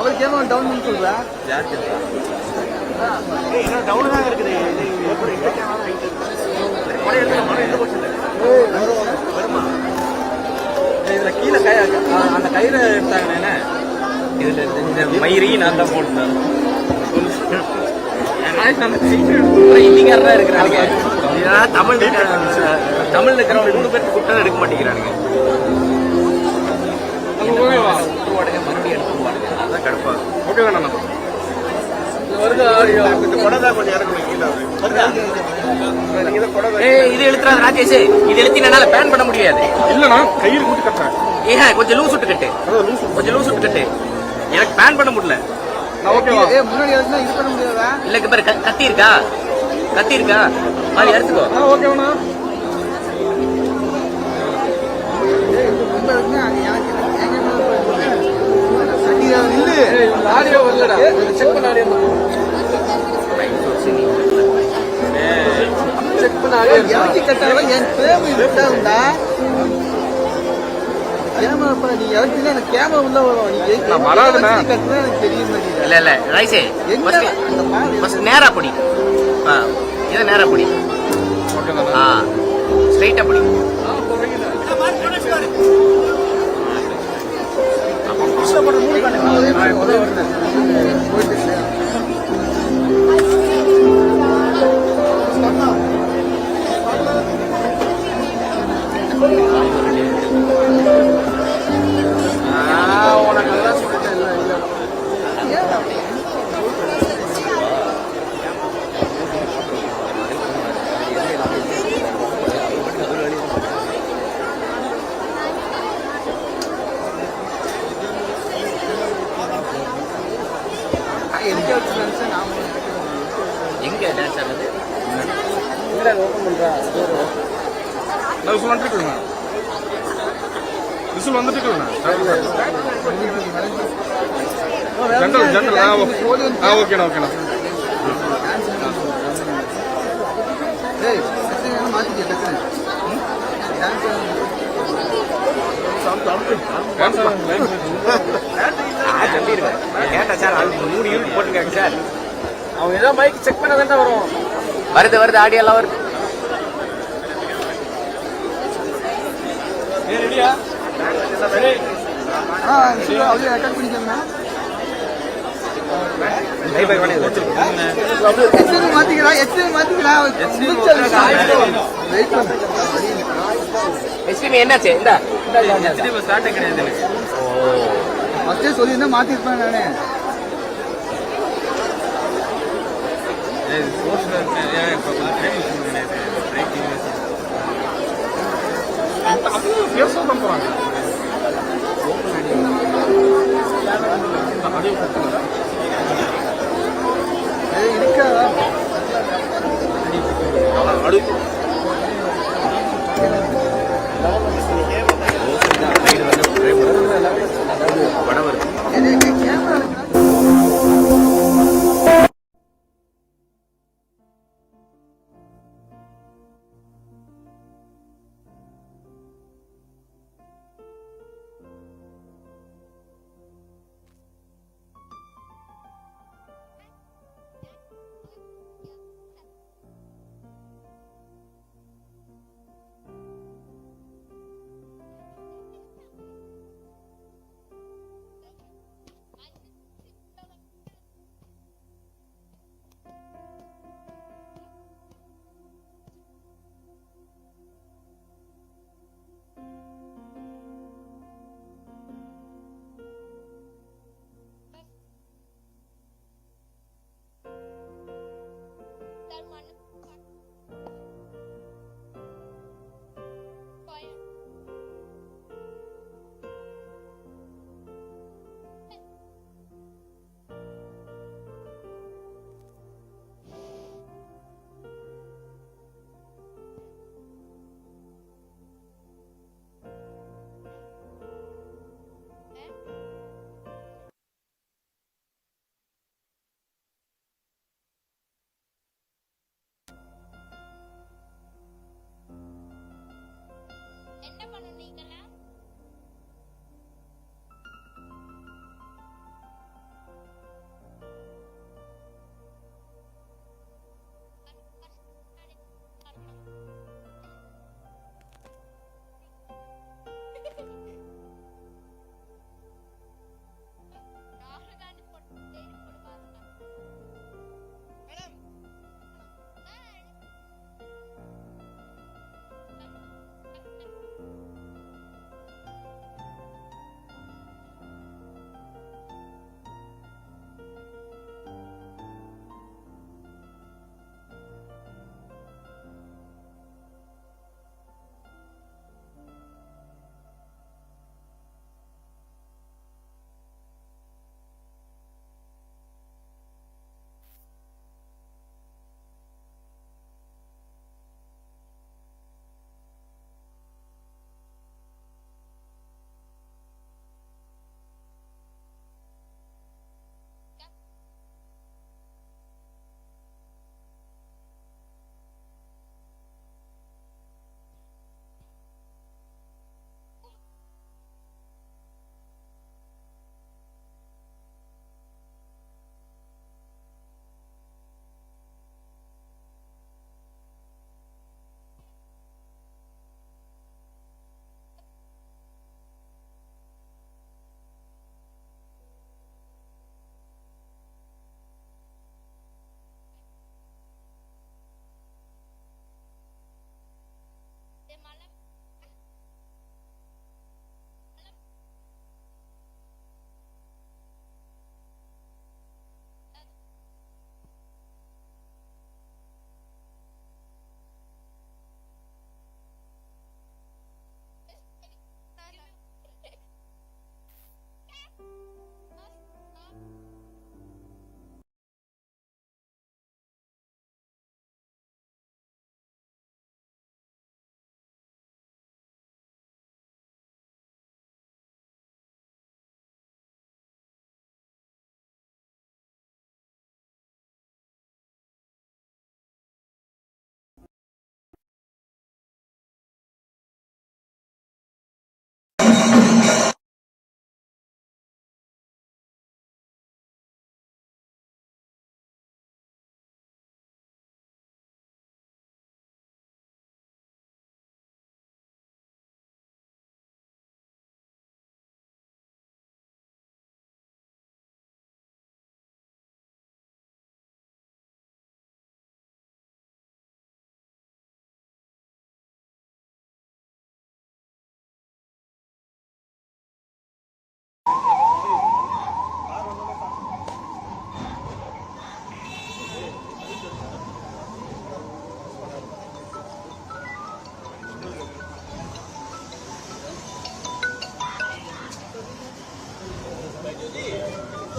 அவருக்கு ஏன் டவுன் பண்ணி சொல்றா? டவுன் தான் இருக்குது. இதுல கீழே அந்த கயிறு எடுத்தாங்க. இதுல இந்த மயிரி நான் தான் போட்டேன். ஹிந்திக்காரதான் இருக்கிறாங்க. தமிழ் இருக்கிறவங்க 3 பேருக்கு கூட்டம் எடுக்க மாட்டேங்கிறானுங்க. மறுபடியும் எடுக்க பாருங்க. அதான் கடுப்பா. ஓகே வேணா இது எழுத்துறாது ராஜேஷ். இது எழுத்தினால பேன் பண்ண முடியாது. இல்லண்ணா கையில் கூட்டி கட்டுறேன். ஏன் கொஞ்சம் லூஸ் விட்டு கட்டு. கொஞ்சம் லூஸ் விட்டு கட்டு. எனக்கு பேன் பண்ண முடியல. முன்னாடி இது பண்ண முடியாதா? இல்ல பாரு கத்தி இருக்கா? கத்தி இருக்கா? அது எடுத்துக்கோ. ஓகேண்ணா. ஆடியோ வரலடா. செக் பண்ண ஆடியோ. செக் பண்ண ஆடியோ. யாக்கி கட்டால என் பேம் விட்டாண்டா. கேமரா நீ யாக்கில எனக்கு கேமரா உள்ள வரும். நீ நான் வராதுடா. கட்டற எனக்கு தெரிய மாட்டேங்குது. இல்ல ரைசே. பஸ் நேரா படி. இத நேரா படி. ஓகேடா. ஸ்ட்ரைட்டா படி. எங்க டான்ஸ் ஆடுறது? ஓபன் பண்றா. விசில் வந்துட்டு ஜெனரல் ஓகேண்ணா ஓகேண்ணா. கேட்டா சார் 3 யூனிட் போட்டுருக்காங்க சார். அவங்க ஏதோ மைக் செக் பண்ணதான் வரும். வருது ஆடியோ எல்லாம் வருது. ரெடியா? கட் பண்ணிக்கோங்க. என்னாச்சு? ஃபர்ஸ்டே சொல்லியிருந்தா மாத்திருப்பேன் நானே. பேசதான் போறாங்க. இருக்காதா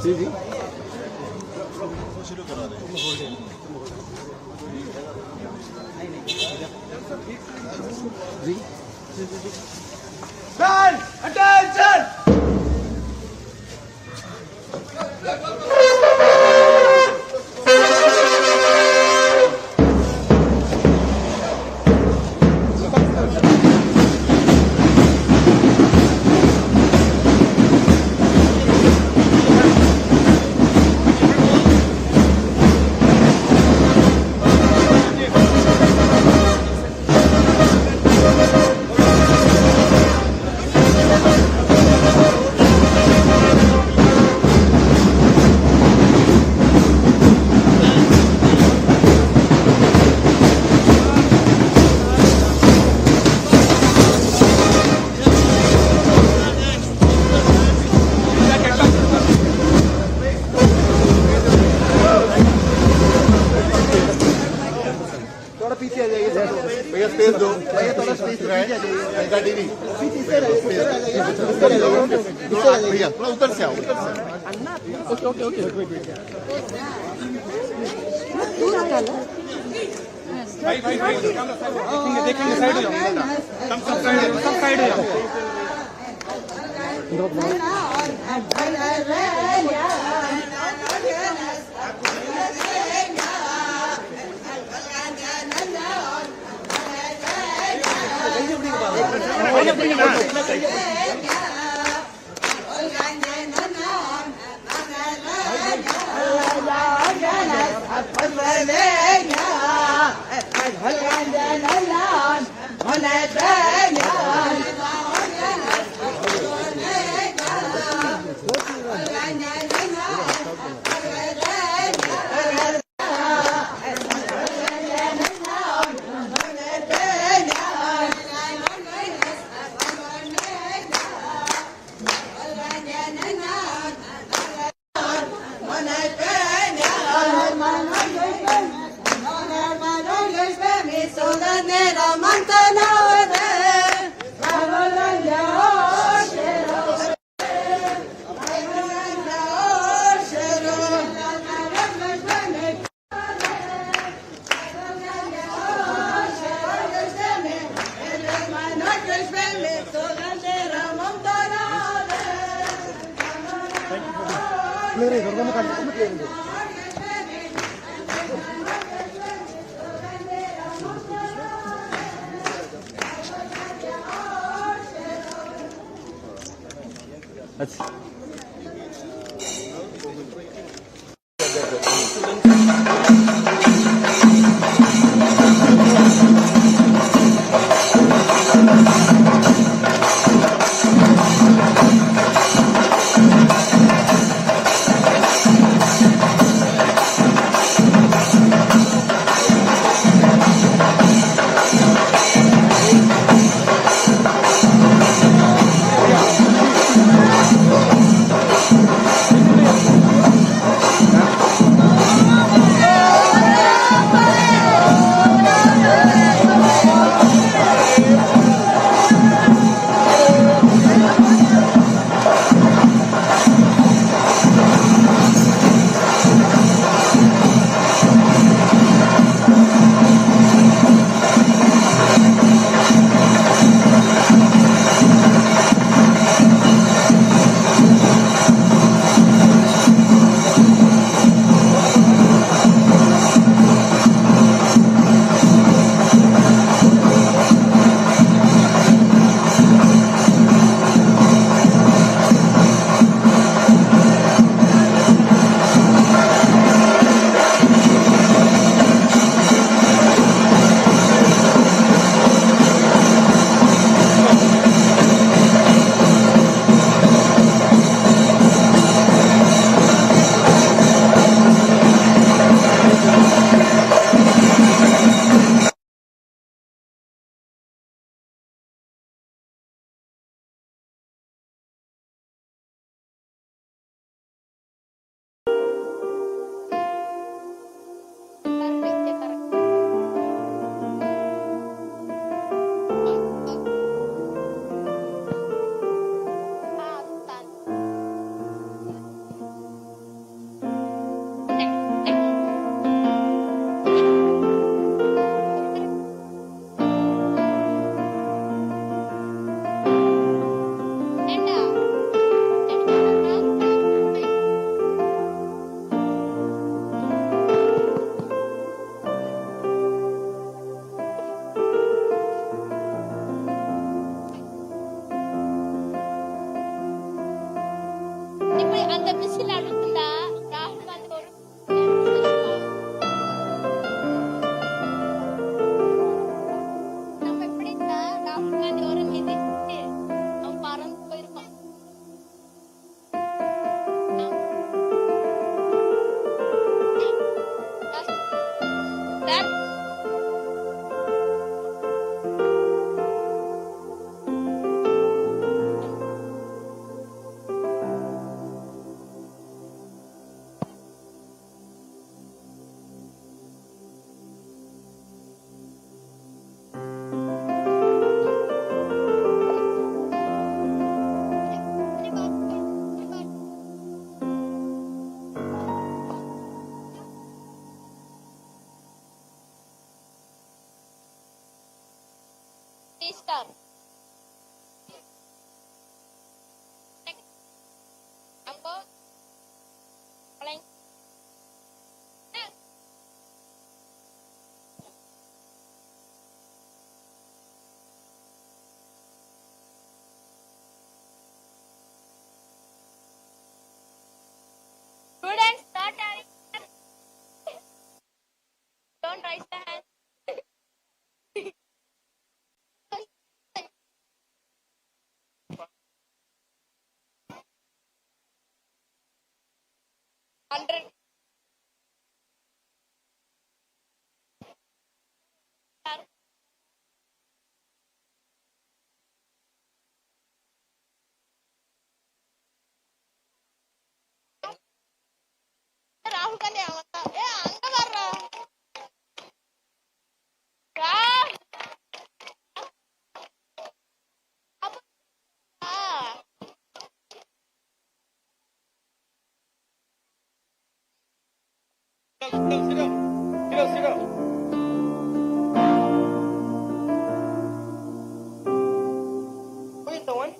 जी जी जी Attention! भैया स्पेस दो भैया थोड़ा स्पेस भैया टीवी भैया थोड़ा उधर से आओ ओके ओके ओके देखेंगे साइड हो जाओ सब साइड हो जाओ अच्छा அந்த மிஷின் அழுத்தா ராகுல் காந்தி ஒரு நம்ம எப்படி ராகுல் காந்தி ஒரு மிதிச்சு அவன் பறந்து போயிருப்பான். Star. Apa? Paling students start having don't raise the hand. Hundred. ராகுல் காந்தி அவன் அங்க வர்றா Sit down. Who is the one?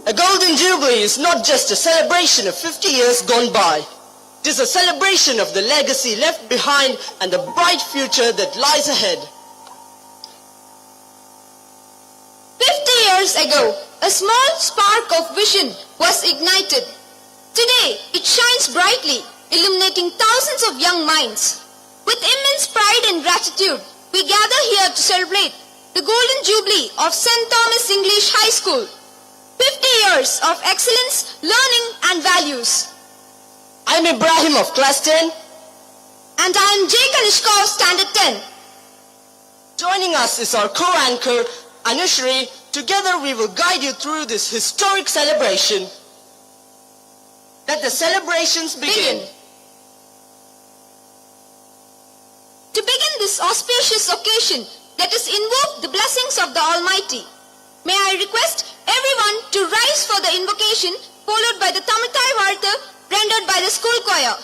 A golden jubilee is not just a celebration of 50 years gone by. It is a celebration of the legacy left behind and the bright future that lies ahead. 50 years ago, a small spark of vision was ignited. Today, it shines brightly, illuminating thousands of young minds. With immense pride and gratitude, we gather here to celebrate the Golden Jubilee of St. Thomas English High School. 50 years of excellence, learning and values. I am Ibrahim of Class 10. And I am Jay Kanishka of Standard 10. Joining us is our co-anchor, Anushri, together we will guide you through this historic celebration. Let the celebrations begin. To begin this auspicious occasion, let us invoke the blessings of the Almighty. May I request everyone to rise for the invocation, followed by the Tamil Valthu rendered by the school choir.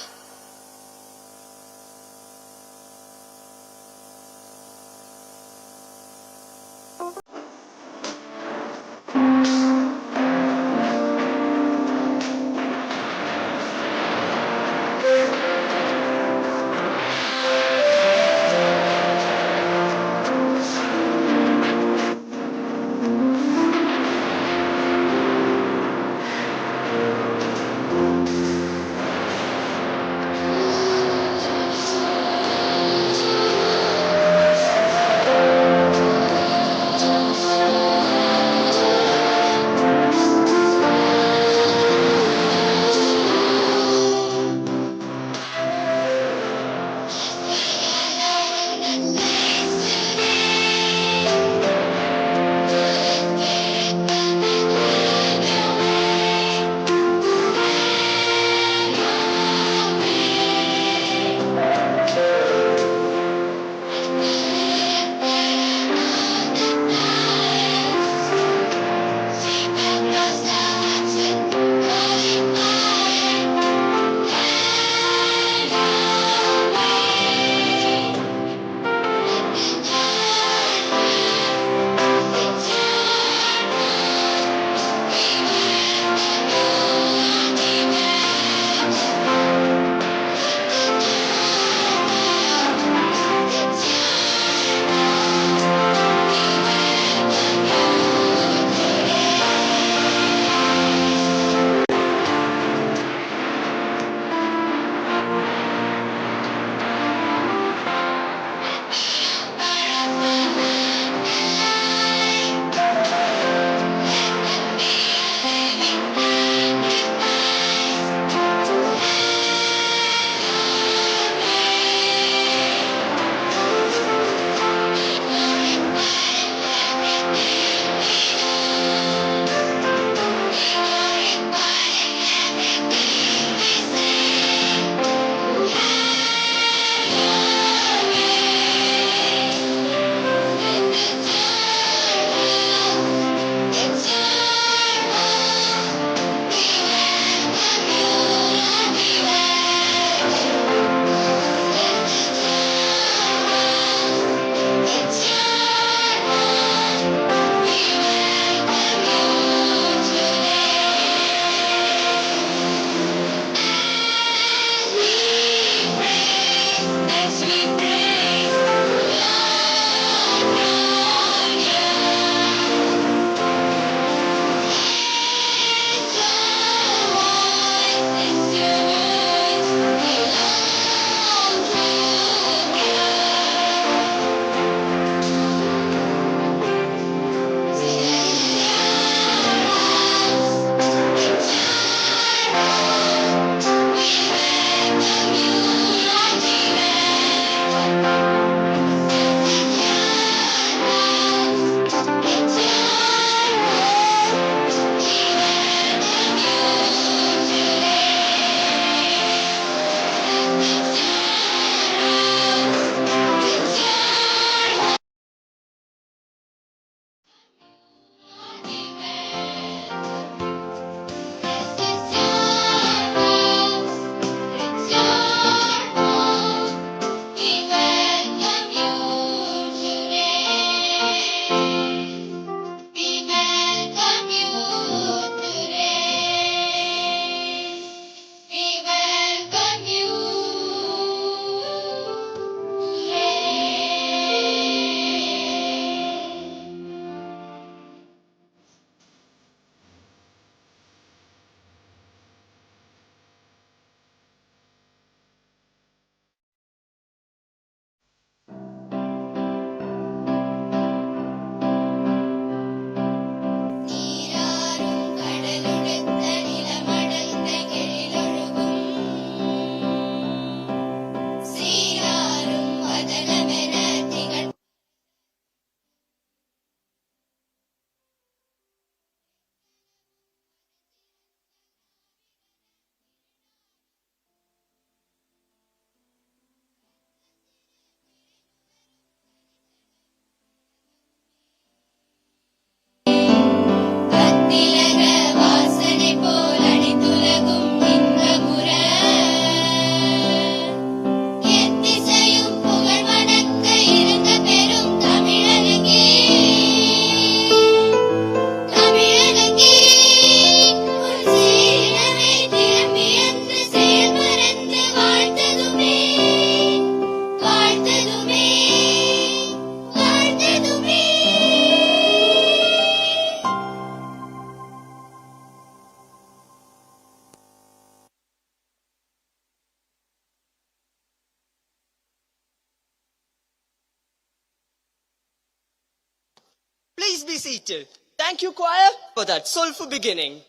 Please be seated. Thank you, choir, for that soulful beginning.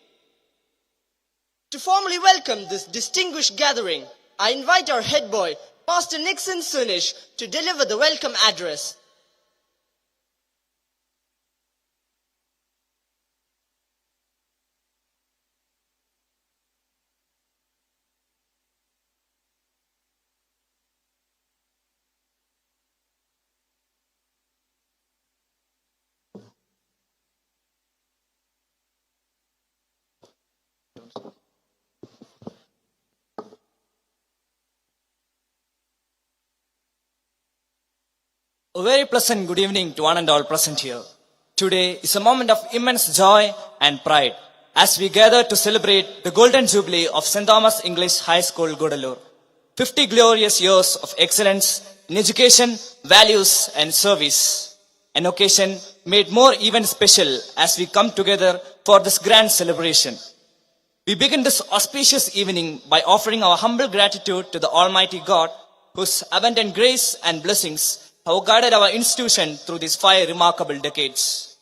To formally welcome this distinguished gathering, I invite our head boy, Pastor Nixon Sunish, to deliver the welcome address. A very pleasant good evening to one and all present here. Today is a moment of immense joy and pride as we gather to celebrate the Golden Jubilee of St. Thomas English High School, Gudalur. 50 glorious years of excellence in education, values and service. An occasion made more even special as we come together for this grand celebration. We begin this auspicious evening by offering our humble gratitude to the Almighty God, whose abundant grace and blessings have guided our institution through these 5 remarkable decades.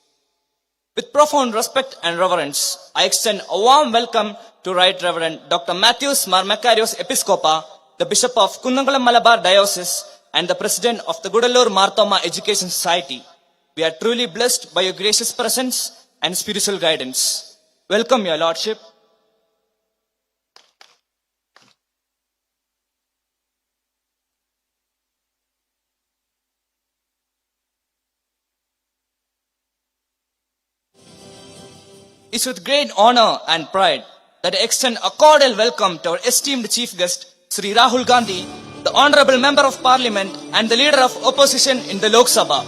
With profound respect and reverence, I extend a warm welcome to Right Reverend Dr. Matthews Marmakarios Episcopa, the Bishop of Kunnangalam Malabar Diocese and the President of the Gudalur Marthoma Education Society. We are truly blessed by your gracious presence and spiritual guidance. Welcome, Your Lordship. It's with great honor and pride that I extend a cordial welcome to our esteemed Chief Guest, Sri Rahul Gandhi, the Honorable Member of Parliament and the Leader of Opposition in the Lok Sabha.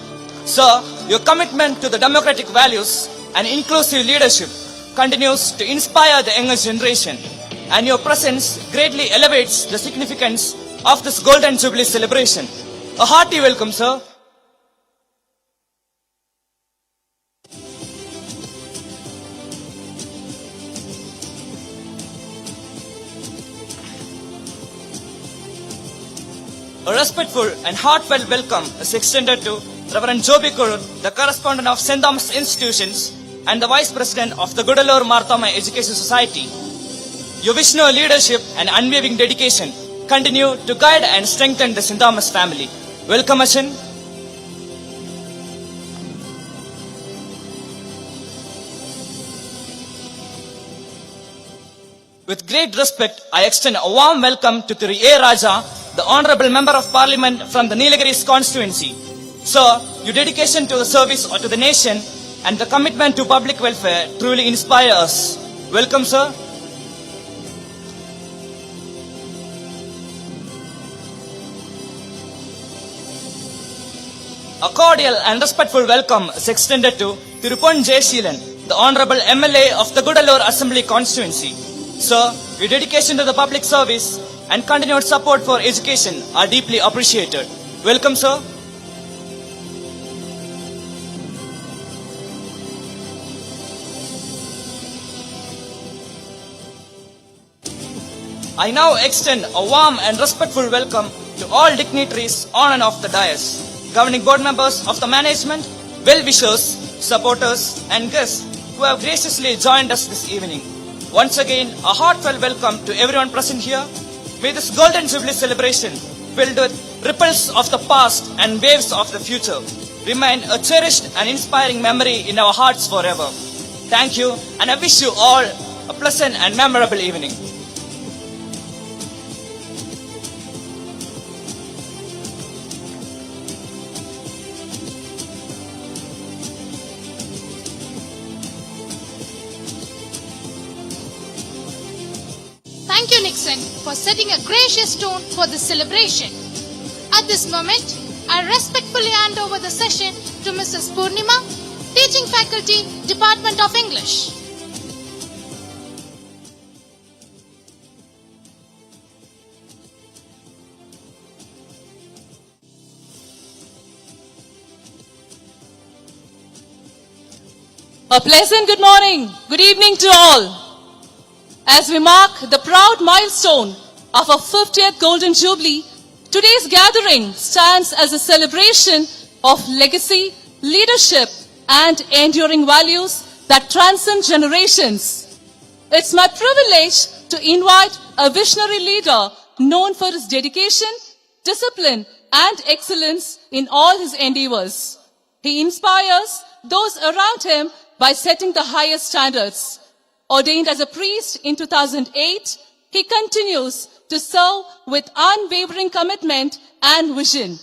Sir, your commitment to the democratic values and inclusive leadership continues to inspire the younger generation, and your presence greatly elevates the significance of this Golden Jubilee celebration. A hearty welcome, sir. A respectful and heartfelt welcome is extended to Reverend Joby Kurur, the correspondent of St. Thomas Institutions and the Vice President of the Gudalur Marthoma Education Society. Your visionary leadership and unwavering dedication continue to guide and strengthen the St. Thomas family. Welcome, Ashin. With great respect, I extend a warm welcome to Thiru A. Raja, the Honorable Member of Parliament from the Nilgiris constituency. Sir, your dedication to the service to the nation and the commitment to public welfare truly inspire us. Welcome, sir. A cordial and respectful welcome is extended to Tirupon Jayasheelan, the Honorable MLA of the Gudalur Assembly constituency. Sir, your dedication to the public service and continued support for education are deeply appreciated. Welcome, sir. I now extend a warm and respectful welcome to all dignitaries on and off the dais, governing board members of the management, well-wishers, supporters and guests who have graciously joined us this evening. Once again, a heartfelt welcome to everyone present here. May this Golden Jubilee celebration, filled with ripples of the past and waves of the future, remain a cherished and inspiring memory in our hearts forever. Thank you, and I wish you all a pleasant and memorable evening. Thank you, Nixon, for setting a gracious tone for this celebration. At this moment, I respectfully hand over the session to Mrs. Purnima, Teaching Faculty, Department of English. A pleasant good morning, good evening to all. As we mark the proud milestone of our 50th Golden Jubilee, today's gathering stands as a celebration of legacy, leadership and enduring values that transcend generations. It's my privilege to invite a visionary leader known for his dedication, discipline, and excellence in all his endeavors. He inspires those around him by setting the highest standards. Ordained as a priest in 2008, he continues to serve with unwavering commitment and vision.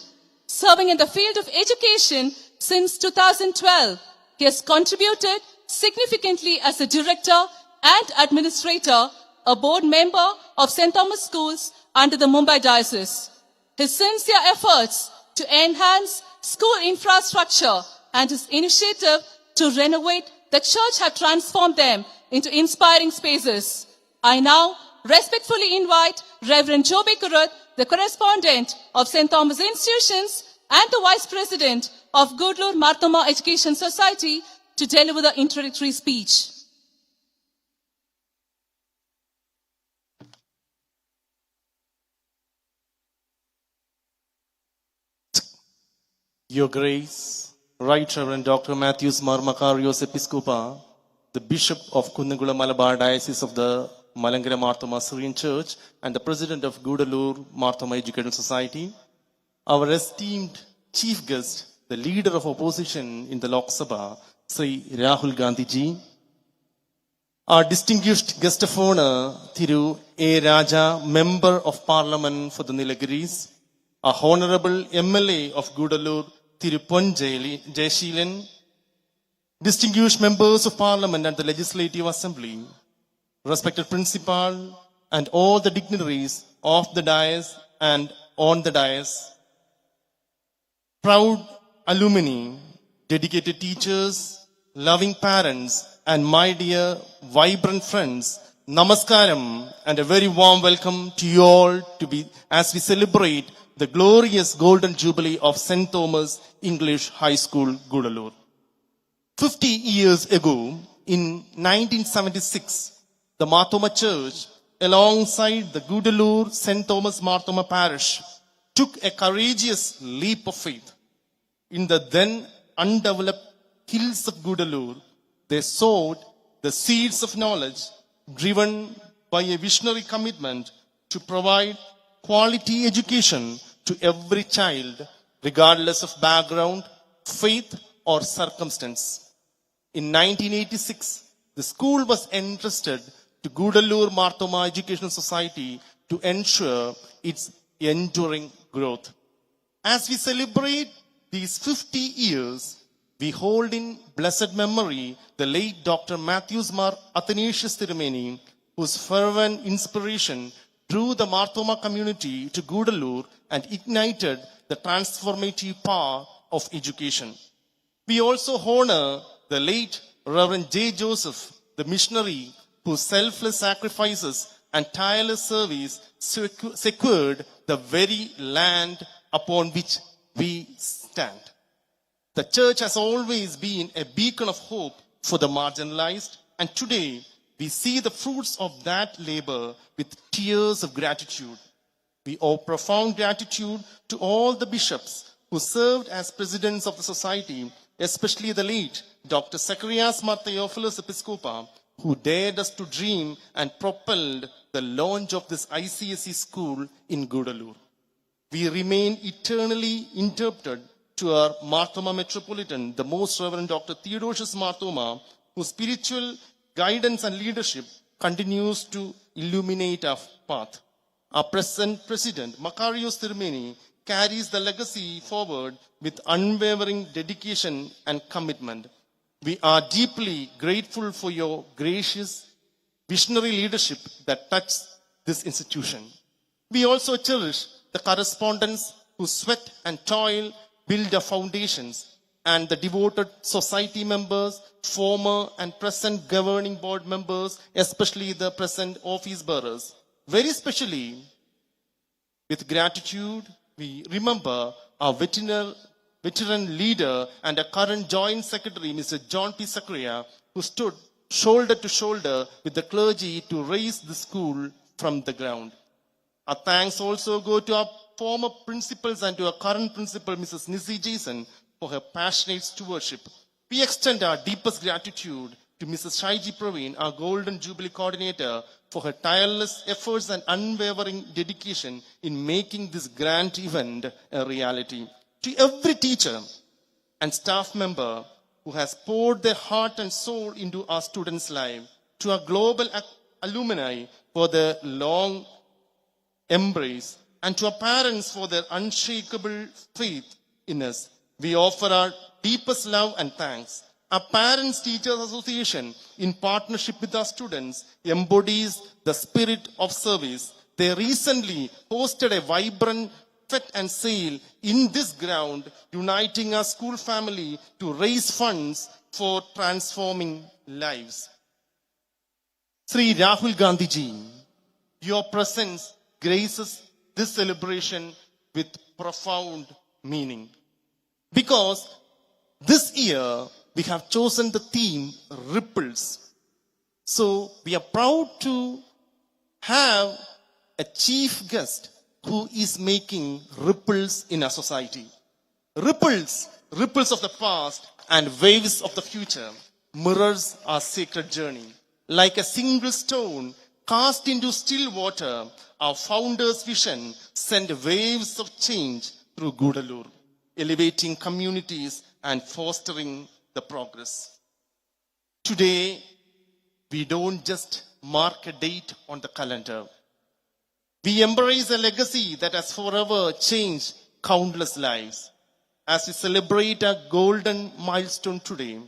Serving in the field of education since 2012, he has contributed significantly as a director and administrator, a board member of St. Thomas Schools under the Mumbai Diocese. His sincere efforts to enhance school infrastructure and his initiative to renovate the church have transformed them into inspiring spaces. I now respectfully invite Reverend Joby Kuruth, the correspondent of St. Thomas Institutions and the Vice President of Gudalur Marthoma Education Society, to deliver the introductory speech. Your Grace, Right Reverend Dr. Matthews Marmakarios Episcopa, the Bishop of Kunnangula Malabar Diocese of the Malangara Marthoma Syrian Church and the President of Gudalur Marthoma Educational Society, our esteemed Chief Guest, the Leader of Opposition in the Lok Sabha, Sri Rahul Gandhi ji, our distinguished guest of honor, Thiru A. Raja, Member of Parliament for the Nilagiris, our Honorable MLA of Gudalur, Thiru Pon Jayashilan, distinguished members of Parliament and the Legislative Assembly, respected Principal and all the dignitaries of the dais and on the dais, proud alumni, dedicated teachers, loving parents, and my dear vibrant friends, Namaskaram and a very warm welcome to you all as we celebrate the glorious Golden Jubilee of St. Thomas English High School, Gudalur. 50 years ago, in 1976, the Marthoma Church, alongside the Gudalur St. Thomas Marthoma Parish, took a courageous leap of faith. In the then undeveloped hills of Gudalur, they sowed the seeds of knowledge, driven by a visionary commitment to provide quality education to every child, regardless of background, faith, or circumstance. In 1986, the school was entrusted to Gudalur Marthoma Educational Society to ensure its enduring growth. As we celebrate these 50 years, we hold in blessed memory the late Dr. Matthews Mar Athanasius Thirumeni, whose fervent inspiration drew the Marthoma community to Gudalur and ignited the transformative power of education. We also honor the late Reverend J. Joseph, the missionary whose selfless sacrifices and tireless service secured the very land upon which we stand. The church has always been a beacon of hope for the marginalized, and today we see the fruits of that labor with tears of gratitude. We owe profound gratitude to all the bishops who served as presidents of the society, especially the late Dr. Zacharias Mar Theophilus Episcopa, who dared us to dream and propelled the launch of this ICSE school in Gudalur. We remain eternally indebted to our Marthoma Metropolitan, the Most Reverend Dr. Theodosius Marthoma, whose spiritual guidance and leadership continues to illuminate our path. Our present President, Makarios Thirumeni, carries the legacy forward with unwavering dedication and commitment. We are deeply grateful for your gracious, visionary leadership that touched this institution. We also cherish the correspondents who sweat and toil build our foundations, and the devoted society members, former and present governing board members, especially the present office bearers. Very specially, with gratitude, we remember our veteran leader and a current joint secretary, Mr. John P. Zachariah, who stood shoulder to shoulder with the clergy to raise the school from the ground. Our thanks also go to our former principals and to our current principal, Mrs. Nisi Jason, for her passionate stewardship. We extend our deepest gratitude to Mrs. Shaiji Praveen, our Golden Jubilee Coordinator, for her tireless efforts and unwavering dedication in making this grand event a reality. To every teacher and staff member who has poured their heart and soul into our students' lives, to our global alumni for their long embrace, and to our parents for their unshakable faith in us, we offer our deepest love and thanks. Our Parents Teachers Association, in partnership with our students, embodies the spirit of service. They recently hosted a vibrant fete and sale in this ground, uniting our school family to raise funds for transforming lives. Sri Rahul Gandhi ji, your presence graces this celebration with profound meaning. Because this year we have chosen the theme Ripples. So we are proud to have a chief guest who is making ripples in our society. Ripples, ripples of the past and waves of the future, mirrors our sacred journey. Like a single stone cast into still water, our founder's vision sent waves of change through Gudalur, elevating communities and fostering the progress. Today, we don't just mark a date on the calendar. We embrace a legacy that has forever changed countless lives. As we celebrate a golden milestone today,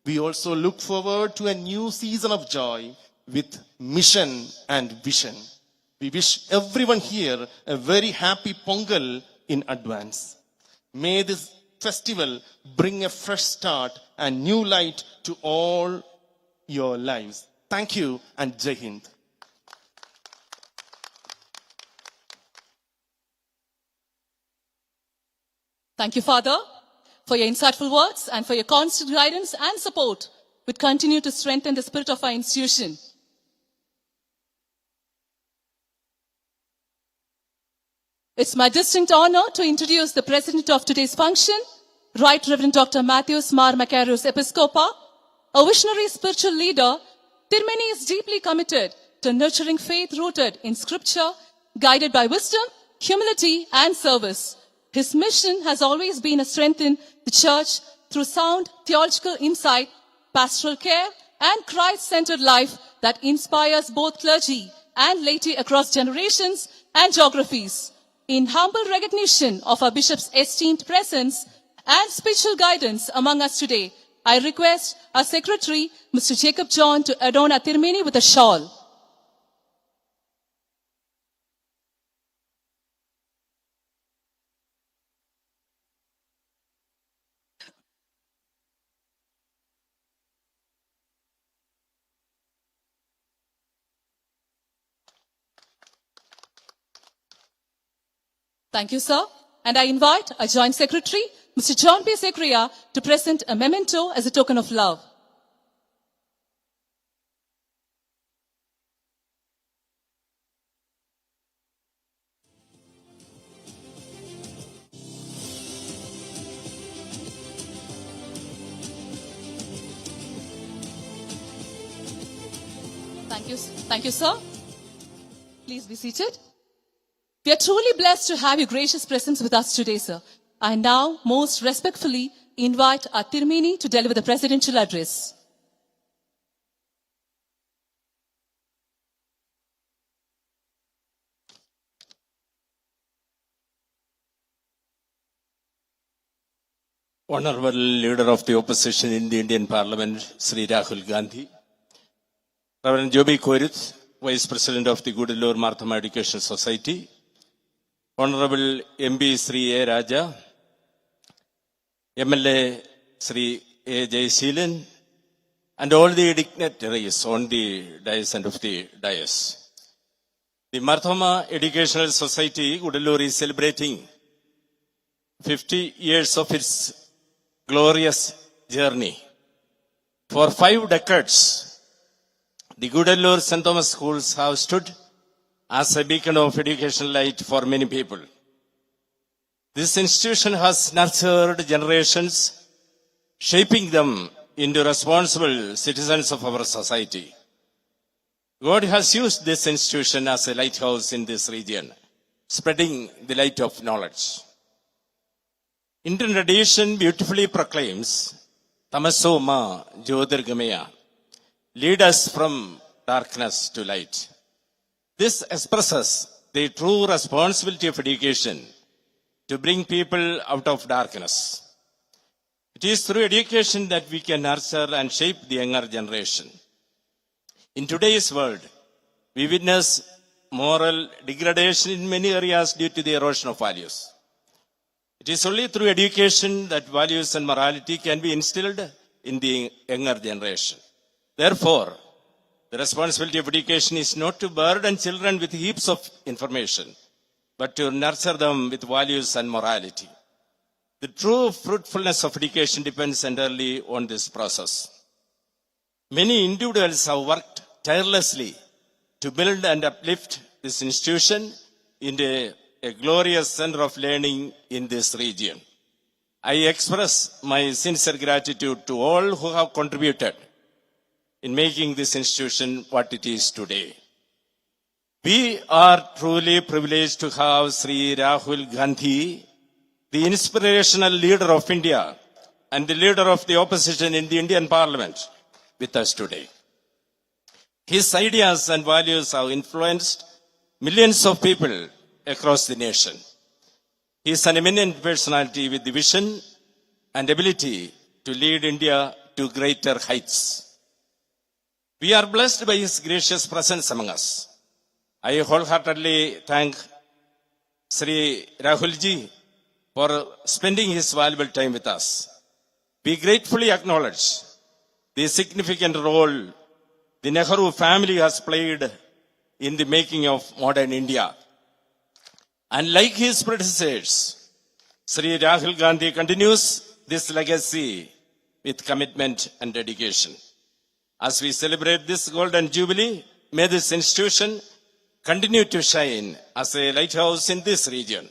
we also look forward to a new season of joy with mission and vision. We wish everyone here a very happy Pongal in advance. May this festival bring a fresh start and new light to all your lives. Thank you and Jai Hind. Thank you, Father, for your insightful words and for your constant guidance and support, which continue to strengthen the spirit of our institution. It's my distinct honor to introduce the president of today's function, Right Reverend Dr. Matthews Mar Macarius Episcopa, a visionary spiritual leader. Tirumeni is deeply committed to nurturing faith rooted in scripture, guided by wisdom, humility, and service. His mission has always been to strengthen the church through sound theological insight, pastoral care, and Christ-centered life that inspires both clergy and laity across generations and geographies. In humble recognition of our bishop's esteemed presence and spiritual guidance among us today, I request our secretary, Mr. Jacob John, to adorn our Tirumeni with a shawl. Thank you, sir. And I invite our Joint Secretary, Mr. John P. Secria, to present a memento as a token of love. Thank you, sir. Please be seated. We are truly blessed to have your gracious presence with us today, sir. I now most respectfully invite our Tirumeni to deliver the presidential address. Honorable Leader of the Opposition in the Indian Parliament, Sri Rahul Gandhi, Reverend Joby Koirith, Vice President of the Gudalur Marthama Education Society, Honorable MP Sri A. Raja, MLA Sri A. Jayasheelan, and all the dignitaries on the dais and of the dais. The Marthama Educational Society, Gudalur, is celebrating 50 years of its glorious journey. For 5 decades, the Gudalur St. Thomas schools have stood as a beacon of educational light for many people. This institution has nurtured generations shaping them into responsible citizens of our society. God has used this institution as a lighthouse in this region, spreading the light of knowledge. Indian tradition beautifully proclaims, Tamaso ma Jyotirgamaya, lead us from darkness to light. This expresses the true responsibility of education to bring people out of darkness. It is through education that we can nurture and shape the younger generation. In today's world, we witness moral degradation in many areas due to the erosion of values. It is only through education that values and morality can be instilled in the younger generation. Therefore, the responsibility of education is not to burden children with heaps of information, but to nurture them with values and morality. The true fruitfulness of education depends entirely on this process. Many individuals have worked tirelessly to build and uplift this institution into a glorious center of learning in this region. I express my sincere gratitude to all who have contributed in making this institution what it is today. We are truly privileged to have Sri Rahul Gandhi, the inspirational leader of India and the leader of the opposition in the Indian Parliament, with us today. His ideas and values have influenced millions of people across the nation. He is an eminent personality with the vision and ability to lead India to greater heights. We are blessed by his gracious presence among us. I wholeheartedly thank Sri Rahulji for spending his valuable time with us. We gratefully acknowledge the significant role the Nehru family has played in the making of modern India. And like his predecessors, Sri Rahul Gandhi continues this legacy with commitment and dedication. As we celebrate this golden jubilee, may this institution continue to shine as a lighthouse in this region.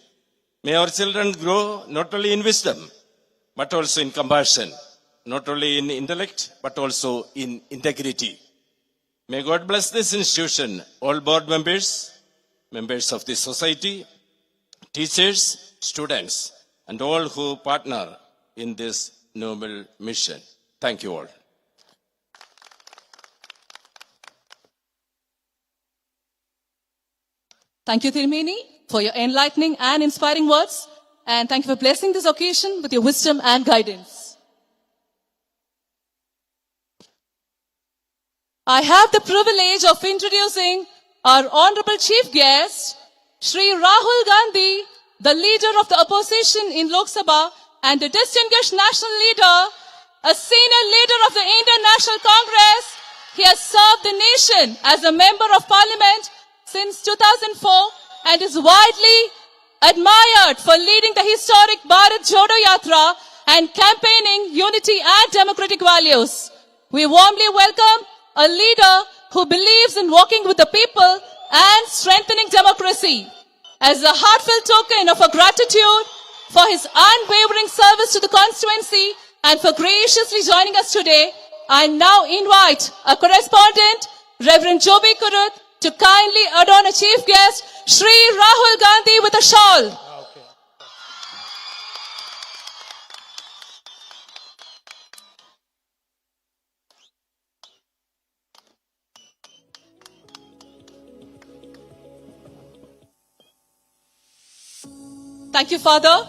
May our children grow not only in wisdom, but also in compassion, not only in intellect, but also in integrity. May God bless this institution, all board members, members of the society, teachers, students, and all who partner in this noble mission. Thank you all. Thank you, Tirumeni, for your enlightening and inspiring words. And thank you for blessing this occasion with your wisdom and guidance. I have the privilege of introducing our Honorable Chief Guest, Shri Rahul Gandhi, the leader of the opposition in Lok Sabha and a distinguished national leader, a senior leader of the Indian National Congress. He has served the nation as a member of parliament since 2004 and is widely admired for leading the historic Bharat Jodo Yatra and campaigning unity and democratic values. We warmly welcome a leader who believes in working with the people and strengthening democracy. As a heartfelt token of our gratitude for his unwavering service to the constituency and for graciously joining us today, I now invite our correspondent, Reverend Joby Kurut, to kindly adorn a chief guest, Shri Rahul Gandhi, with a shawl. Thank you, Father.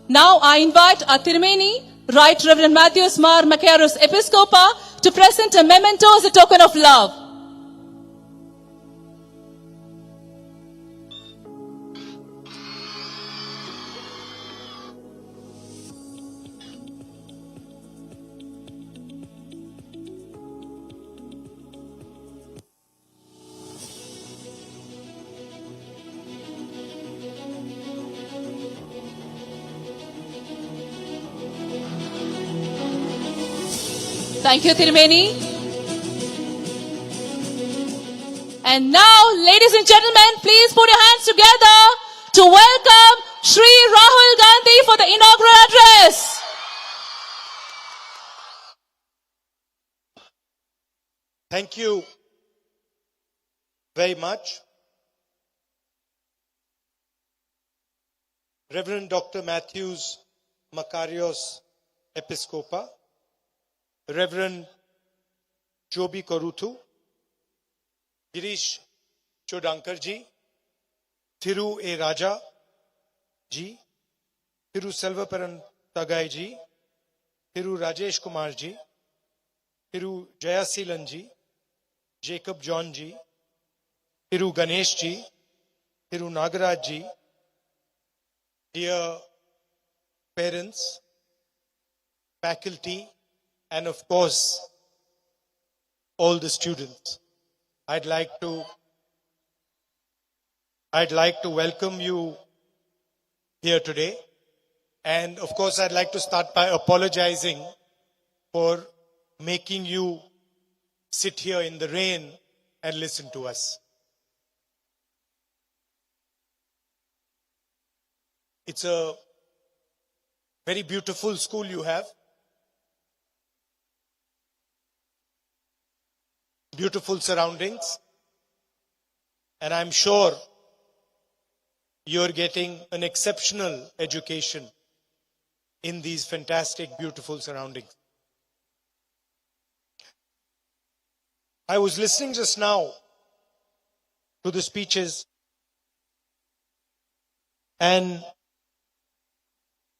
Now I invite our Tirumeni, Right Reverend Matthews Mar Macaros Episcopa, to present a memento as a token of love. Thank you, Tirumeni. And now, ladies and gentlemen, please put your hands together to welcome Shri Rahul Gandhi for the inaugural address. Thank you very much. Reverend Dr. Matthews Makarios Episcopa, Reverend Joby Korutu, Girish Chodankarji, Thiru A. Raja ji, Thiru Selvaparan Tagai ji, Thiru Rajesh Kumar ji, Thiru Jayasilan ji, Jacob John ji, Thiru Ganesh ji, Thiru Nagaraj ji, dear parents, faculty, and of course, all the students. I'd like to welcome you here today. And of course, I'd like to start by apologizing for making you sit here in the rain and listen to us. It's a very beautiful school you have. Beautiful surroundings. And I'm sure you're getting an exceptional education in these fantastic, beautiful surroundings. I was listening just now to the speeches, and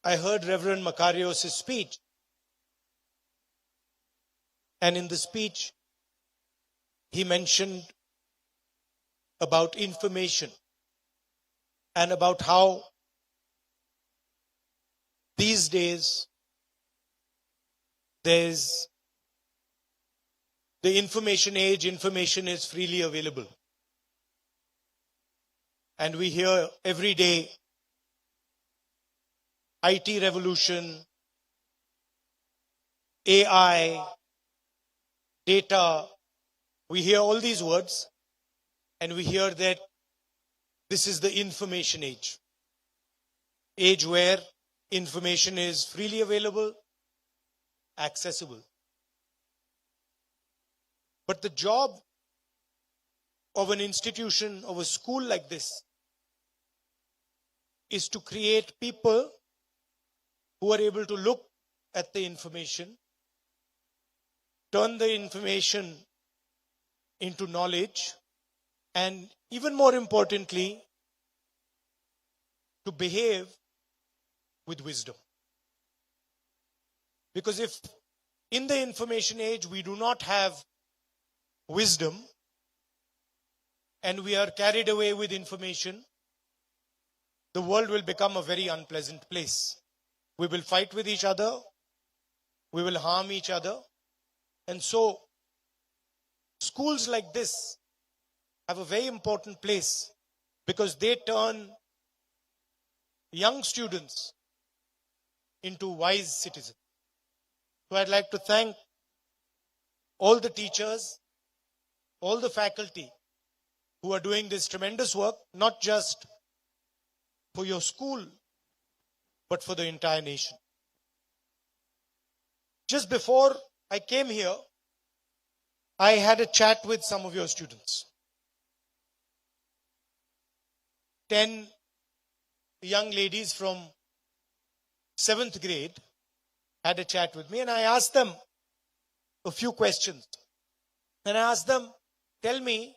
I heard Reverend Makarios' speech. And in the speech, he mentioned about information and about how these days there's the information age, information is freely available. And we hear every day IT revolution, AI, data. We hear all these words, and we hear that this is the information age. Age where information is freely available, accessible. But the job of an institution, of a school like this, is to create people who are able to look at the information, turn the information into knowledge, and even more importantly, to behave with wisdom. Because if in the information age we do not have wisdom and we are carried away with information, the world will become a very unpleasant place. We will fight with each other, we will harm each other, and so schools like this have a very important place because they turn young students into wise citizens. So I'd like to thank all the teachers, all the faculty who are doing this tremendous work, not just for your school, but for the entire nation. Just before I came here, I had a chat with some of your students. 10 young ladies from 7th grade had a chat with me, and I asked them a few questions. And I asked them, tell me,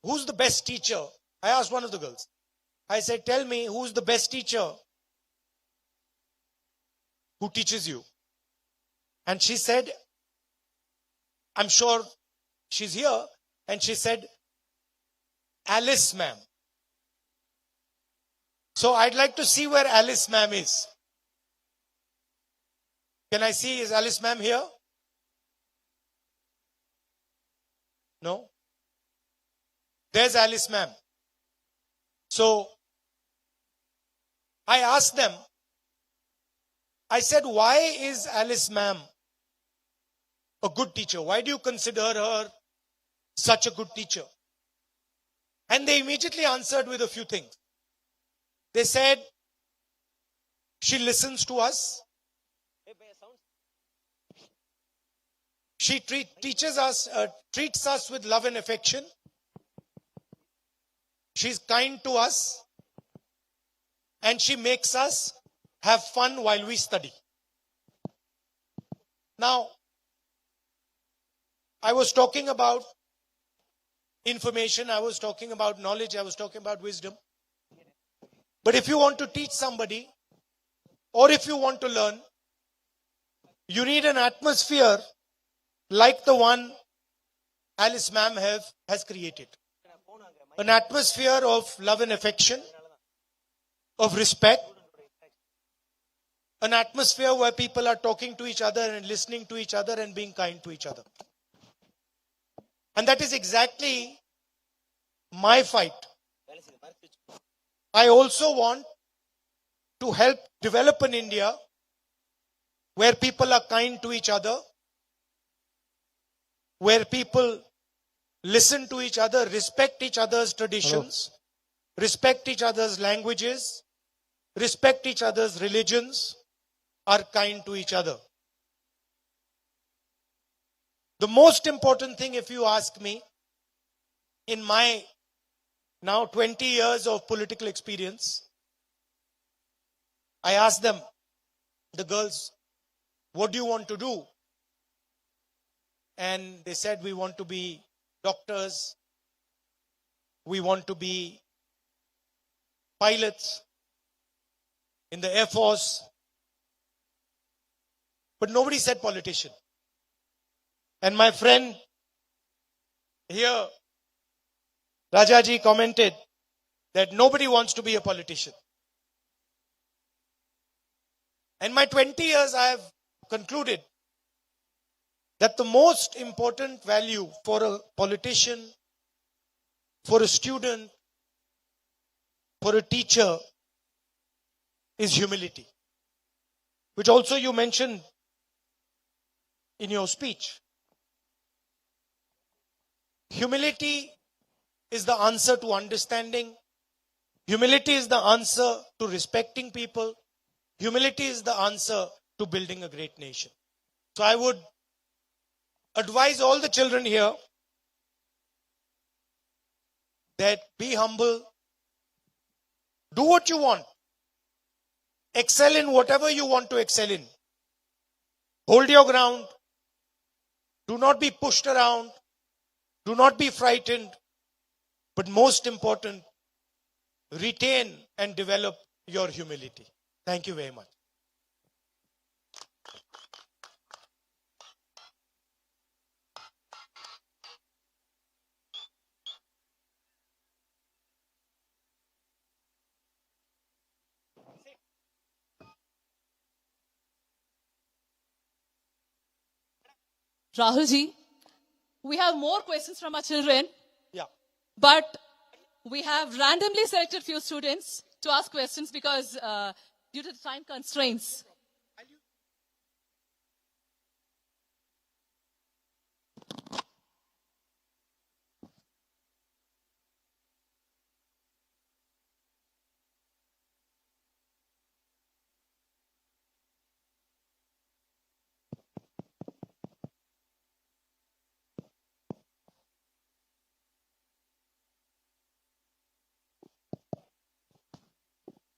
who's the best teacher? I asked one of the girls. I said, tell me, who's the best teacher who teaches you? And she said, I'm sure she's here. And she said, Alice ma'am. So I'd like to see where Alice ma'am is. Can I see, is Alice ma'am here? No? There's Alice ma'am. So I asked them, I said, why is Alice ma'am a good teacher? Why do you consider her such a good teacher? And they immediately answered with a few things. They said, she listens to us. She treats us with love and affection. She's kind to us. And she makes us have fun while we study. Now, I was talking about information, I was talking about knowledge, I was talking about wisdom. But if you want to teach somebody, or if you want to learn, you need an atmosphere like the one Alice ma'am has created. An atmosphere of love and affection, of respect, an atmosphere where people are talking to each other and listening to each other and being kind to each other. And that is exactly my fight. I also want to help develop an India where people are kind to each other, where people listen to each other, respect each other's traditions, respect each other's languages, respect each other's religions, are kind to each other. The most important thing, if you ask me, in my now 20 years of political experience, I asked them, the girls, what do you want to do? And they said, we want to be doctors, we want to be pilots in the Air Force, but nobody said politician. And my friend here, Rajaji, commented that nobody wants to be a politician. In my 20 years, I have concluded that the most important value for a politician, for a student, for a teacher is humility, which also you mentioned in your speech. Humility is the answer to understanding. Humility is the answer to respecting people. Humility is the answer to building a great nation. So I would advise all the children here that be humble, do what you want, excel in whatever you want to excel in, hold your ground, do not be pushed around, do not be frightened, but most important, retain and develop your humility. Thank you very much. Rahulji, we have more questions from our children. Yeah. But we have randomly selected few students to ask questions because due to the time constraints.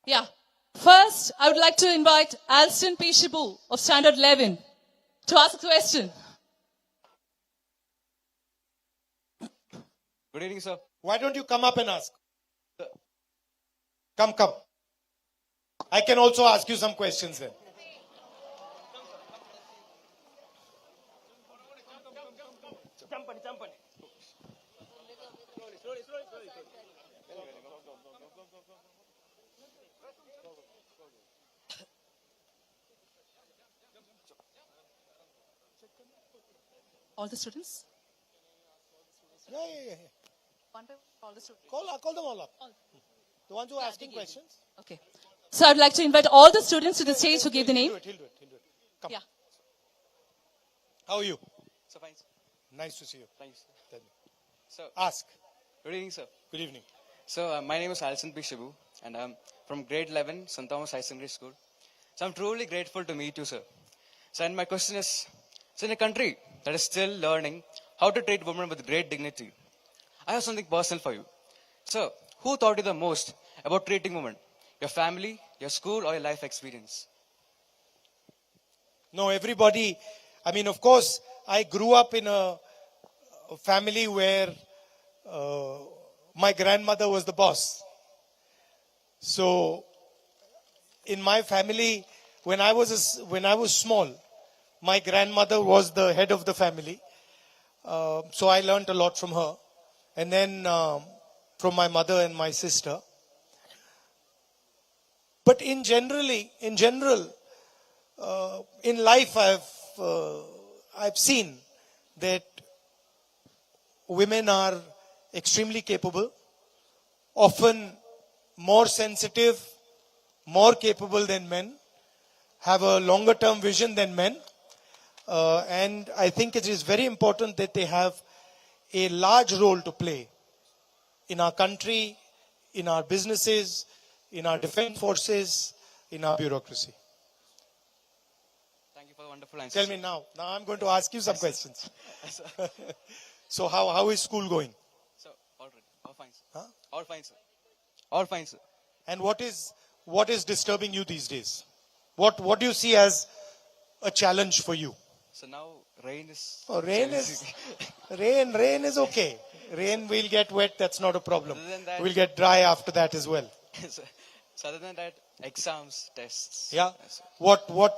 Yeah. First, I would like to invite Alston P. Shibu of Standard 11 to ask a question. Good evening, sir. Why don't you come up and ask? Come. I can also ask you some questions then. All the students? Yeah. One by one, all the students. Call them all up. The ones who are asking questions. Okay. So I'd like to invite all the students to the stage who gave the name. He'll do it. Come. Yeah. How are you? Sir, fine, sir. Nice to see you. Thanks. Tell me. Sir, Ask. good evening, sir. Good evening. So, my name is Alston P. Shibu, and I'm from grade 11, St. Thomas High Secondary School. So, I'm truly grateful to meet you, sir. So, and my question is, So in a country that is still learning how to treat women with great dignity, I have something personal for you. So, who taught you the most about treating women? Your family, your school, or your life experience? No, everybody. I mean, of course, I grew up in a family where my grandmother was the boss. So, in my family, when I was small, my grandmother was the head of the family. So I learned a lot from her, and then from my mother and my sister. But in general, in life, I've seen that women are extremely capable, often more sensitive, more capable than men, have a longer term vision than men. And I think it is very important that they have a large role to play in our country, in our businesses, in our defense forces, in our bureaucracy. Thank you for the wonderful answer. Tell me now. Now I'm going to ask you some questions. So how is school going? So, all right. All fine, sir. Huh? All fine, sir. All fine, sir. And what is disturbing you these days? What do you see as a challenge for you? So now rain is... Oh, rain is okay. Rain will get wet, that's not a problem. Other than that- We'll get dry after that as well. So other than that, exams, tests. Yeah. Yes, sir.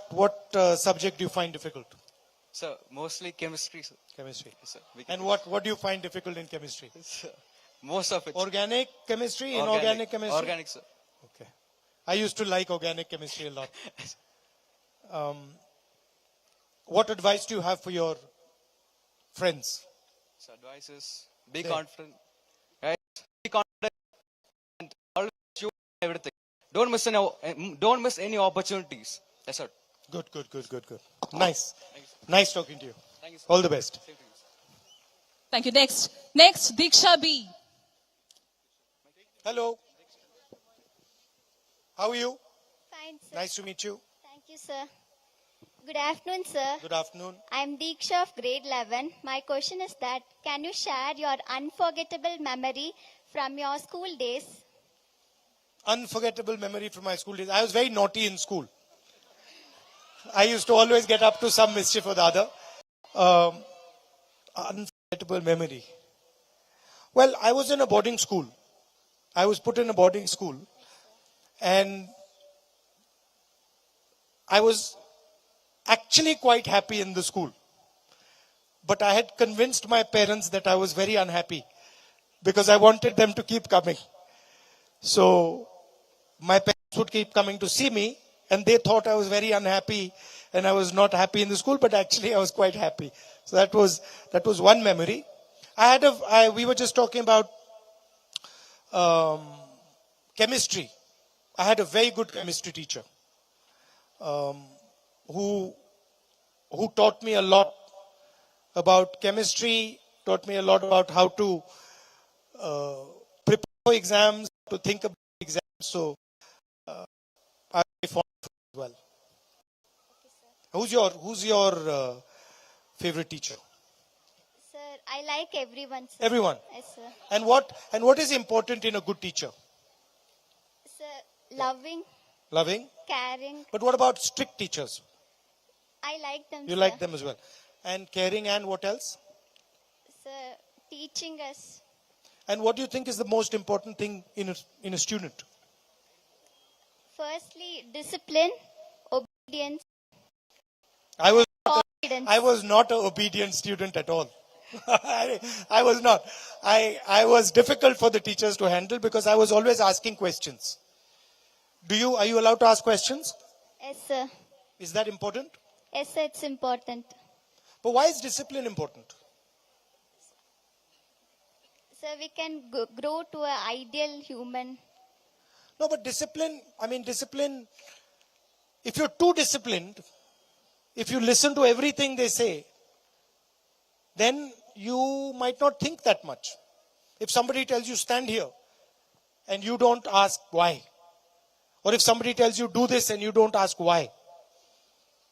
What subject do you find difficult? So mostly chemistry, sir. Chemistry. Yes, sir. And what do you find difficult in chemistry? Sir, most of it. Organic chemistry, inorganic chemistry? Organic, sir. Okay. I used to like organic chemistry a lot. What advice do you have for your friends? So advice is be Yeah. confident. Right? Be confident and always shoot everything. Don't miss any opportunities. That's it. Good. Nice. Nice talking to you. Thank you, sir. All the best. Same to you, sir. Thank you. Next, Diksha B. Hello. How are you? Fine, sir. Nice to meet you. Thank you, sir. Good afternoon, sir. Good afternoon. I am Deeksha of grade 11. My question is that, can you share your unforgettable memory from your school days? Unforgettable memory from my school days. I was very naughty in school. I used to always get up to some mischief or the other. Unforgettable memory. Well, I was in a boarding school. I was put in a boarding school. And I was actually quite happy in the school. But I had convinced my parents that I was very unhappy because I wanted them to keep coming. So my parents would keep coming to see me, and they thought I was very unhappy and I was not happy in the school, but actually I was quite happy. So that was one memory. We were just talking about chemistry. I had a very good chemistry teacher who taught me a lot about chemistry, taught me a lot about how to prepare for exams, to think about exams. So I'm very fond of it as well. Who's your favorite teacher? Sir, I like everyone, sir. Everyone. Yes, sir. And what is important in a good teacher? Sir, loving, Loving. caring. But what about strict teachers? I like them, You sir. like them as well. And caring, and what else? Sir, teaching us. And what do you think is the most important thing in a student? Firstly, discipline, obedience, I confidence. was not an obedient student at all. I was not. I was difficult for the teachers to handle because I was always asking questions. Are you allowed to ask questions? Yes, sir. Is that important? Yes, sir, it's important. But why is discipline important? Sir, we can grow to an ideal human. No, but discipline, if you're too disciplined, if you listen to everything they say, then you might not think that much. If somebody tells you stand here and you don't ask why, or if somebody tells you do this and you don't ask why,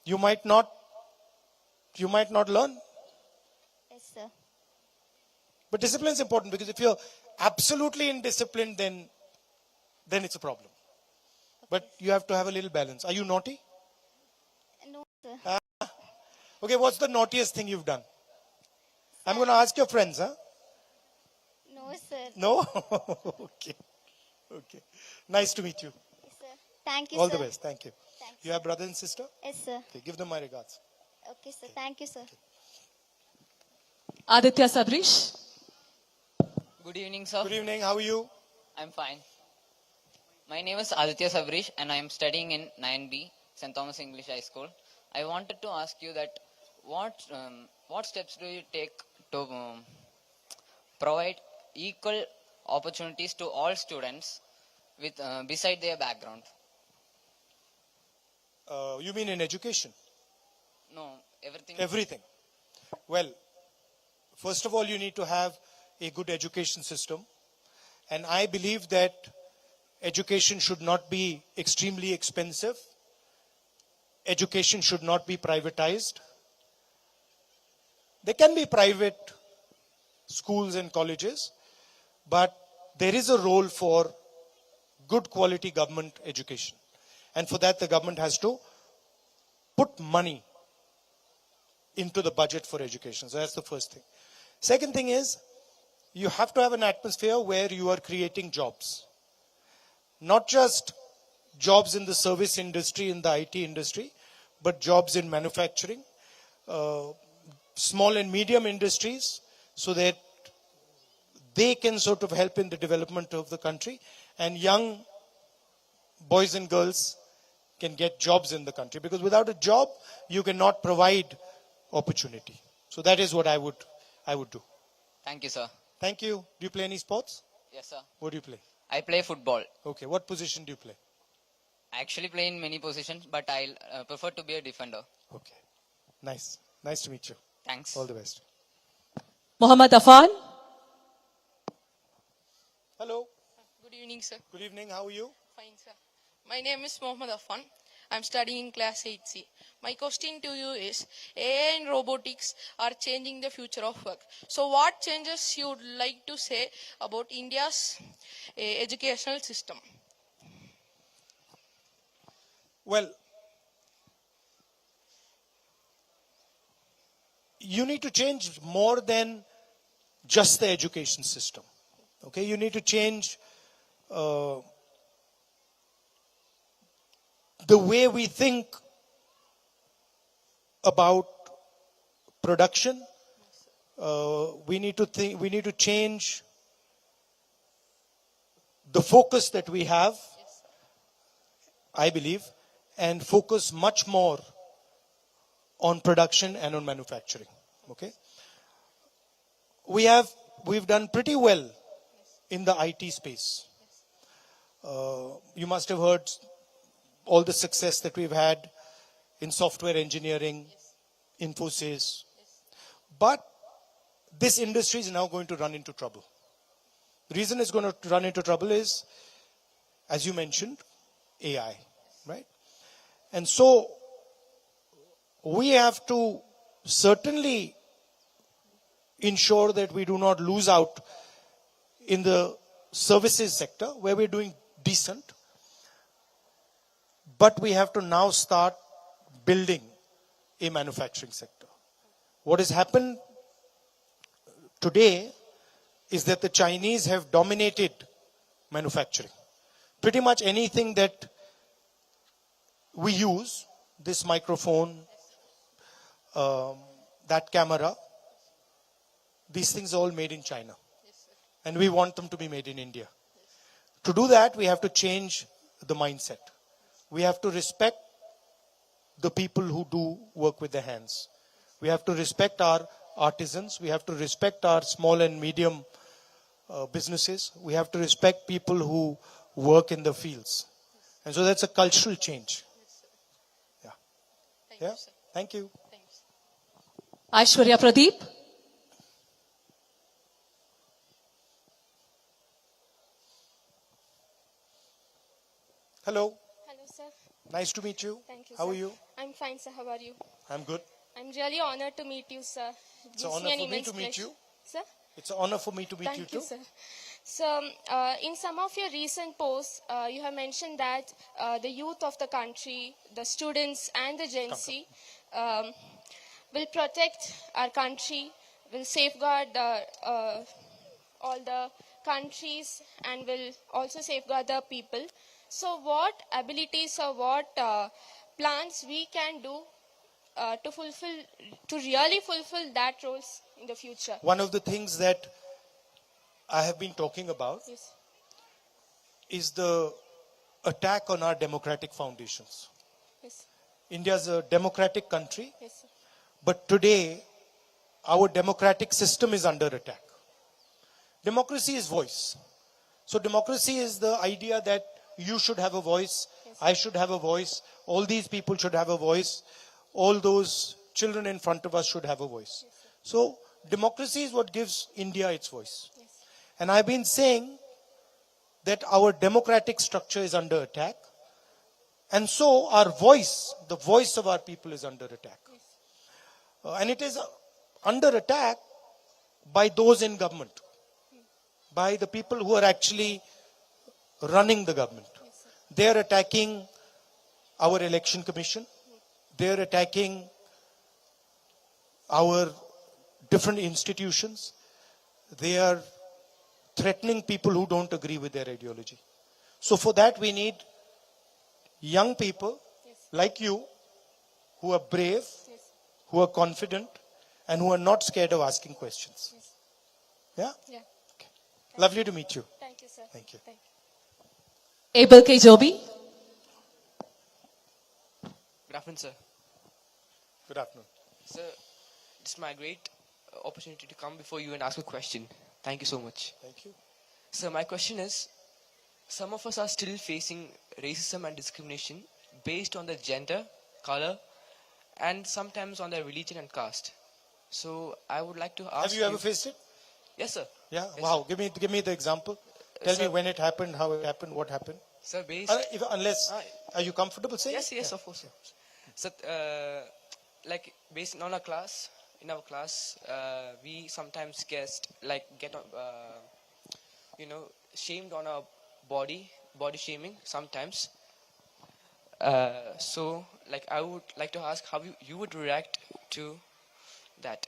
you might not you might not learn. Yes, sir. But discipline is important, because if you're absolutely indisciplined, then it's a problem. But you have to have a little balance. Are you naughty? No, sir. Okay, what's the naughtiest thing you've done? I'm going to ask your friends, huh? No, sir. No? Okay. Okay. Nice to meet you. Yes, sir. Thank you, All sir. the best. Thank you. Thanks. You have brother and sister? Yes, sir. Okay, give them my regards. Okay, sir. Thank you, sir. Aditya Sabrish. Good evening, sir. Good evening. How are you? I'm fine. My name is Aditya Sabrish and I am studying in 9B, St. Thomas English High School. I wanted to ask you that what steps do you take to provide equal opportunities to all students with beside their background? You mean in education? No, everything. Everything. Well, first of all, you need to have a good education system. And I believe that education should not be extremely expensive. Education should not be privatized. There can be private schools and colleges, but there is a role for good quality government education. And for that, the government has to put money into the budget for education. So that's the first thing. Second thing is, you have to have an atmosphere where you are creating jobs. Not just jobs in the service industry, in the IT industry, but jobs in manufacturing, small and medium industries, so that they can sort of help in the development of the country, and young boys and girls can get jobs in the country. Because without a job, you cannot provide opportunity. So that is what I would do. Thank you, sir. Thank you. Do you play any sports? Yes, sir. What do you play? I play football. Okay. What position do you play? I actually play in many positions, but I prefer to be a defender. Okay. Nice. Nice to meet you. Thanks. All the best. Muhammad Afan. Hello. Good evening, sir. Good evening. How are you? Fine, sir. My name is Mohammad Afan. I'm studying in class 8C. My question to you is, AI and robotics are changing the future of work. So what changes you would like to say about India's educational system? Well, you need to change more than just the education system. Okay, you need to change the way we think about production. We need to change the focus that we have, I believe, and focus much more on production and on manufacturing. Okay, we've done pretty well in the IT space. You must have heard all the success that we've had in software engineering, Infosys. But this industry is now going to run into trouble. The reason it's going to run into trouble is, as you mentioned, AI, right? And so we have to certainly ensure that we do not lose out in the services sector, where we're doing decent. But we have to now start building a manufacturing sector. What has happened today is that the Chinese have dominated manufacturing. Pretty much anything that we use, this microphone, that camera, these things are all made in China. And we want them to be made in India. To do that, we have to change the mindset. We have to respect the people who do work with their hands. We have to respect our artisans. We have to respect our small and medium businesses. We have to respect people who work in the fields. And so that's a cultural change. Yeah. Thank you, sir. Thank you. Thanks. Aishwarya Pradeep. Hello. Hello, sir. Nice to meet you. Thank you, How sir. are you? I'm fine, sir. How are you? I'm good. I'm really honored to meet you, sir. It's an honor for me to meet you. Sir? It's an honor for me to meet you Thank you, too. sir. So, in some of your recent posts, you have mentioned that the youth of the country, the students and the Gen Z will protect our country, will safeguard all the countries and will also safeguard the people. So, what abilities or what plans we can do to really fulfill that roles in the future? One of the things that I have been talking about Yes. is the attack on our democratic foundations. Yes. India is a democratic country, Yes, sir. but today our democratic system is under attack. Democracy is voice. So democracy is the idea that you should have a voice, Yes. I should have a voice, all these people should have a voice, all those children in front of us should have a voice. So democracy is what gives India its voice. Yes. And I've been saying that our democratic structure is under attack. And so our voice, the voice of our people is under attack. And it is under attack by those in government, by the people who are actually running the government. They are attacking our election commission. They are attacking our different institutions. They are threatening people who don't agree with their ideology. So for that we need young people like you who are brave, who are confident, and who are not scared of asking questions. Yeah? Yeah. Lovely to meet you. Thank you, sir. Thank you. Abel K. Joby. Good afternoon, sir. Good afternoon. Sir, it's my great opportunity to come before you and ask a question. Thank you so much. Thank you. So my question is, some of us are still facing racism and discrimination based on their gender, color, and sometimes on their religion and caste. So I would like to ask Have you ever faced it? Yes, sir. Yeah. Yes, Wow. Give me the example. Tell me Sir- when it happened, how it happened, what happened. Sir, based... Unless, are you comfortable saying? Yes, it? yes, Yeah. of course. Sir. So, like based on our class, in our class, we sometimes get shamed on our body shaming sometimes. So, like, I would like to ask how you would react to that.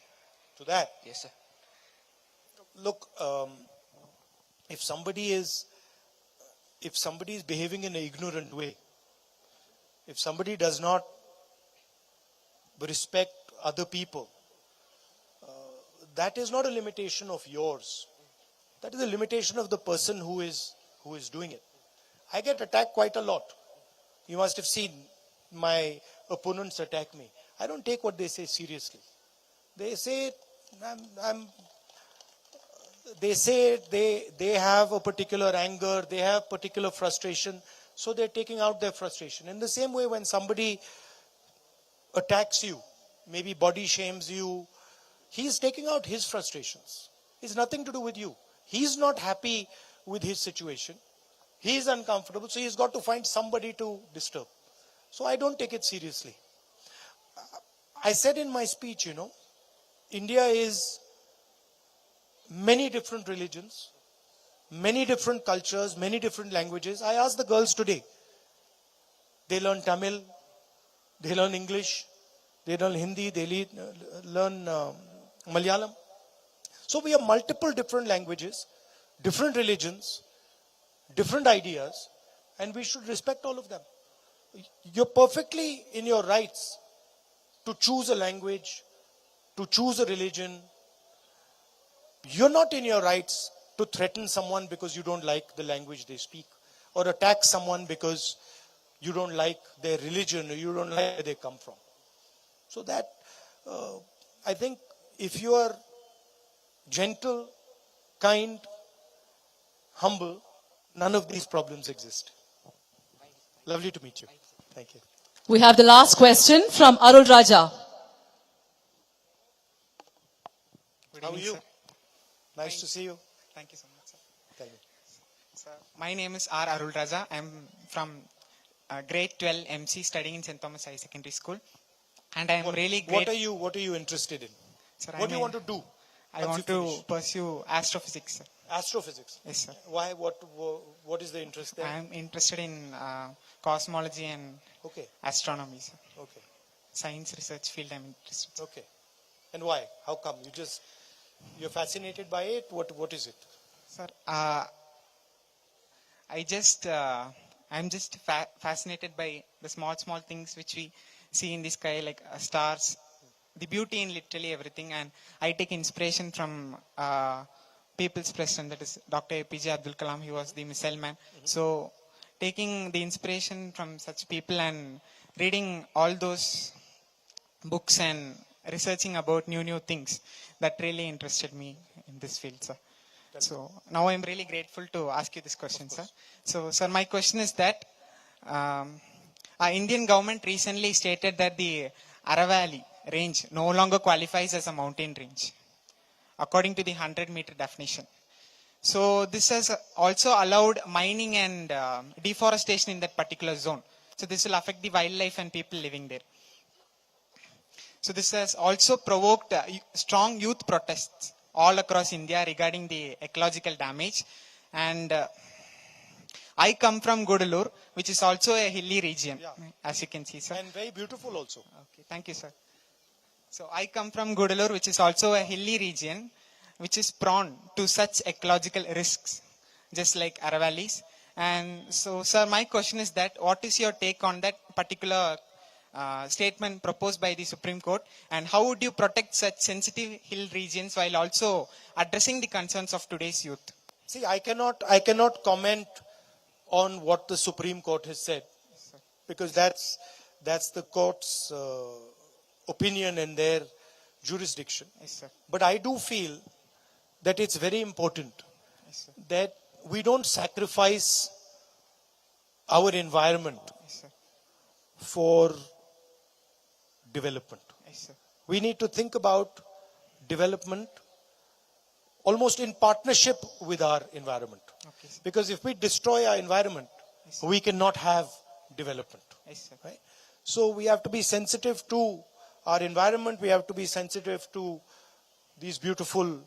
To that? Yes, sir. Look, if somebody is behaving in an ignorant way, if somebody does not respect other people, that is not a limitation of yours. That is a limitation of the person who is doing it. I get attacked quite a lot. You must have seen my opponents attack me. I don't take what they say seriously. They say they have a particular anger, they have particular frustration, so they're taking out their frustration. In the same way, when somebody attacks you, maybe body shames you, he's taking out his frustrations. It's nothing to do with you. He's not happy with his situation. He's uncomfortable, so he's got to find somebody to disturb. So I don't take it seriously. I said in my speech, India is many different religions, many different cultures, many different languages. I asked the girls today. They learn Tamil, they learn English, they learn Hindi, they learn Malayalam. So we have multiple different languages, different religions, different ideas, and we should respect all of them. You're perfectly in your rights to choose a language, to choose a religion. You're not in your rights to threaten someone because you don't like the language they speak, or attack someone because you don't like their religion or you don't like where they come from. So that, I think if you are gentle, kind, humble, none of these problems exist. Lovely to meet you. Thank you. We have the last question from Arul Raja. How are you? Nice to see you. Thank you so much, sir. Thank you. Sir, my name is R. Arul Raja. I am from grade 12 MC studying in St. Thomas High Secondary School. And I'm really great. What are you interested in? Sir, What do you want to do? I want to pursue astrophysics, sir. Astrophysics. Yes, sir. Why? What is the interest there? I'm interested in cosmology and Okay. astronomy, sir. Okay. Science research field I'm interested in. Okay. And why? How come? You're fascinated by it? What is it? Sir, I'm just fascinated by the small things which we see in the sky, like stars, the beauty in literally everything. And I take inspiration from people's president, that is Dr. APJ Abdul Kalam. He was the missile man. So taking the inspiration from such people and reading all those books and researching about new things, that really interested me in this field, sir. So now I'm really grateful to ask you this question, sir. So, sir, my question is that our Indian government recently stated that the Aravalli range no longer qualifies as a mountain range, according to the 100-meter definition. So this has also allowed mining and deforestation in that particular zone. So this will affect the wildlife and people living there. So this has also provoked strong youth protests all across India regarding the ecological damage. And I come from Gudalur, which is also a hilly region, as you can see, sir. And very beautiful also. Okay, thank you, sir. So I come from Gudalur, which is also a hilly region, which is prone to such ecological risks, just like Aravallis. And so, sir, my question is that what is your take on that particular statement proposed by the Supreme Court, and how would you protect such sensitive hill regions while also addressing the concerns of today's youth? See, I cannot comment on what the Supreme Court has said, because that's the court's opinion and their jurisdiction. Yes, sir. But I do feel that it's very important that we don't sacrifice our environment for development. Yes, sir. We need to think about development almost in partnership with our environment. Okay, sir. Because if we destroy our environment, we cannot have development. Yes, sir. Right? So we have to be sensitive to our environment. We have to be sensitive to these beautiful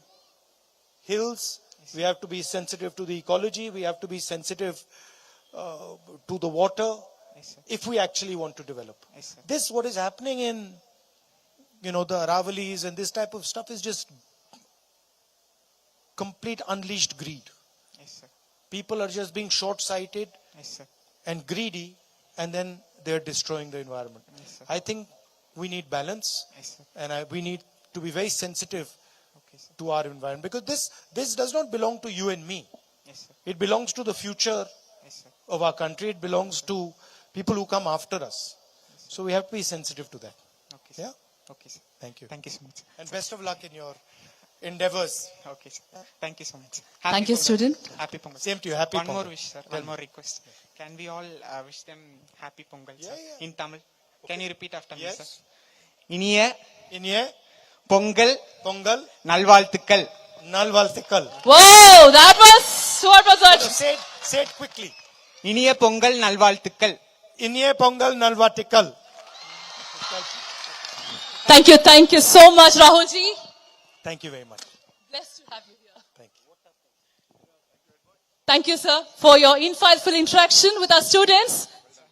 hills. We have to be sensitive to the ecology. We have to be sensitive to the water. Yes, sir. If we actually want to develop. Yes, sir. This, what is happening in, the Aravallis and this type of stuff is just complete unleashed greed. Yes, sir. People are just being short-sighted Yes, sir. and greedy, and then they're destroying the environment. Yes, sir. I think we need balance, Yes, sir. and we need to be very sensitive Okay, sir. to our environment, because this does not belong to you and me. Yes, sir. It belongs to the future Yes, sir. of our country. It belongs to people who come after us. So we have to be sensitive to that. Okay, sir. Yeah? Okay, sir. Thank you. Thank you so much. And best of luck in your endeavors. Okay, sir. Thank you so much. Thank you, Pongal. student. Happy Pongal. Same to you. Happy One more Pongal. wish, sir. Tell One more me. request. Can we all wish them happy Pongal, sir? Yeah. In Tamil. Can you repeat after me, Yes. sir? இனிய Inye Pongal Pongal நல்வாழ்த்துக்கள். Nalvalthikal. Whoa, what was that? Say it quickly. இனிய பொங்கல் நல்வாழ்த்துக்கள். Inye Pongal Nalvatikal. Thank you so much, Rahulji. Thank you very much. Blessed to have you here. Thank you. Thank you, sir, for your insightful interaction with our students.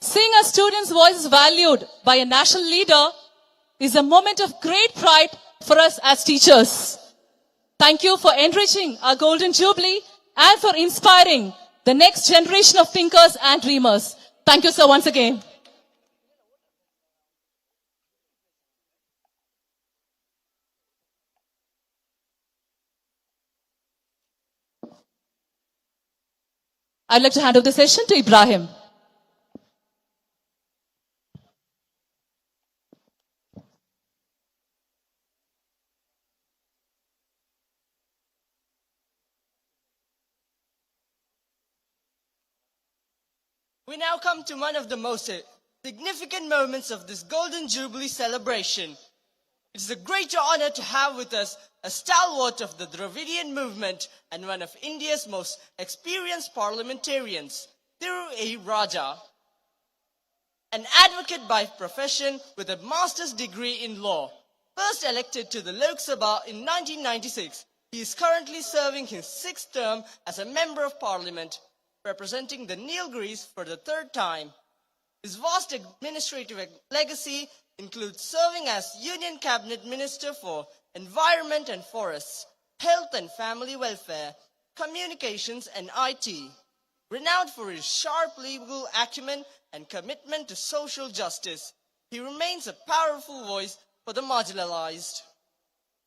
Seeing our students' voices valued by a national leader is a moment of great pride for us as teachers. Thank you for enriching our Golden Jubilee and for inspiring the next generation of thinkers and dreamers. Thank you, sir, once again. I'd like to hand over the session to Ibrahim. We now come to one of the most significant moments of this Golden Jubilee celebration. It is a great honor to have with us a stalwart of the Dravidian movement and one of India's most experienced parliamentarians, Thiru A. Raja. an advocate by profession with a master's degree in law. First elected to the Lok Sabha in 1996, he is currently serving his 6th term as a member of parliament, representing the Nilgiris for the 3rd time. His vast administrative legacy includes serving as Union Cabinet Minister for Environment and Forests, Health and Family Welfare, Communications and IT. Renowned for his sharp legal acumen and commitment to social justice, he remains a powerful voice for the marginalized.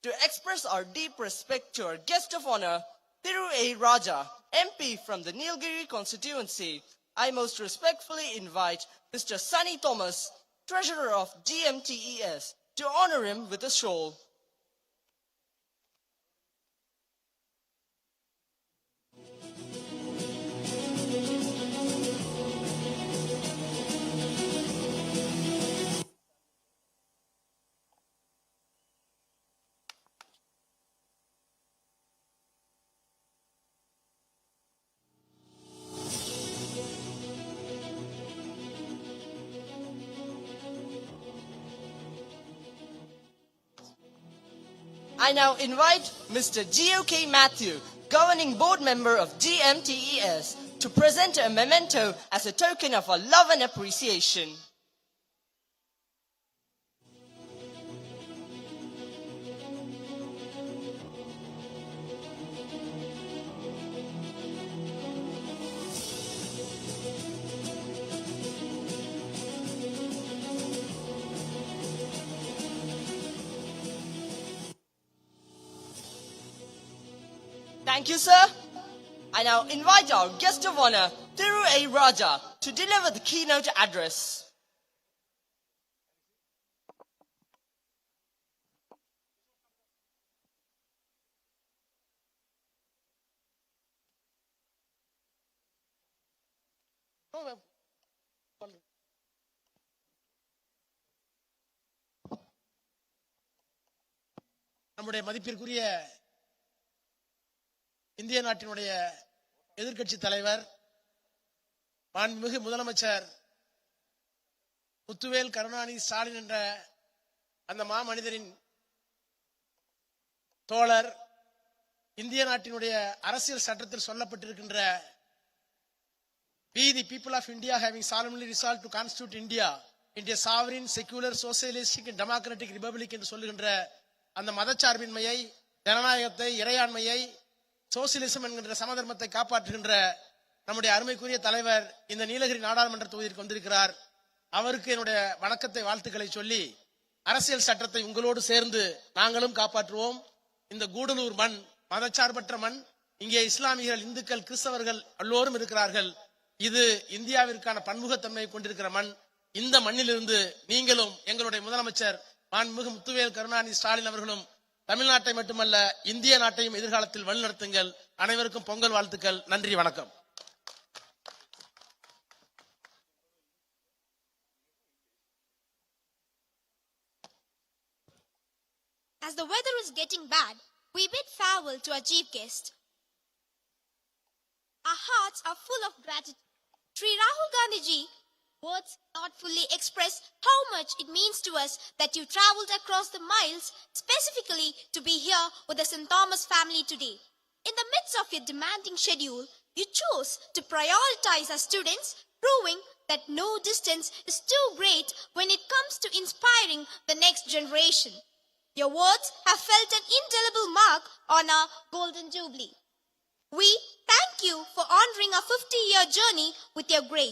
To express our deep respect to our guest of honor, Thiru A. Raja, MP from the Nilgiri constituency, I most respectfully invite Mr. Sunny Thomas, Treasurer of GMTES, to honor him with a shawl. I now invite Mr. G.O.K. Matthew, Governing Board Member of GMTES, to present a memento as a token of our love and appreciation. Thank you, sir. I now invite our guest of honor, Thiru A. Raja, to deliver the keynote address. நம்முடைய மதிப்பிற்குரிய இந்திய நாட்டினுடைய எதிர்க்கட்சி தலைவர் மாண்புமிகு முதலமைச்சர் முத்துவேல் கருணாநிதி ஸ்டாலின் என்ற அந்த மாமனிதரின் தோழர் இந்திய நாட்டினுடைய அரசியல் சட்டத்தில் சொல்லப்பட்டிருக்கின்ற We the people of India having solemnly resolved to constitute India into a sovereign, secular, socialistic and democratic republic என்று சொல்லுகின்ற அந்த மதச்சார்பின்மையை, ஜனநாயகத்தை, இறையாண்மையை, சோசியலிசம் என்கின்ற சமதர்மத்தை காப்பாற்றுகின்ற நம்முடைய அருமைக்குரிய தலைவர் இந்த நீலகிரி நாடாளுமன்ற தொகுதிக்கு வந்திருக்கிறார். அவருக்கு என்னுடைய வணக்கத்தை, வாழ்த்துக்களை சொல்லி அரசியல் சட்டத்தை உங்களோடு சேர்ந்து நாங்களும் காப்பாற்றுவோம். இந்த கூடலூர் மண் மதச்சார்பற்ற மண். இங்கே இஸ்லாமியர்கள், இந்துக்கள், கிறிஸ்தவர்கள் எல்லோரும் இருக்கிறார்கள். இது இந்தியாவிற்கான பன்முகத்தன்மையை கொண்டிருக்கிற மண். இந்த மண்ணிலிருந்து நீங்களும் எங்களுடைய முதலமைச்சர் மாண்புமிகு முத்துவேல் கருணாநிதி ஸ்டாலின் அவர்களும் தமிழ்நாட்டை மட்டுமல்ல இந்திய நாட்டையும் எதிர்காலத்தில் வழிநடத்துங்கள். அனைவருக்கும் பொங்கல் வாழ்த்துக்கள். நன்றி, வணக்கம். As the weather is getting bad, we bid farewell to our chief guest. Our hearts are full of gratitude. Sri Rahul Gandhi ji, words not fully express how much it means to us that you travelled across the miles specifically to be here with the St. Thomas family today. In the midst of your demanding schedule, you chose to prioritize our students, proving that no distance is too great when it comes to inspiring the next generation. Your words have felt an indelible mark on our Golden Jubilee. We thank you for honoring our 50-year journey with your grace.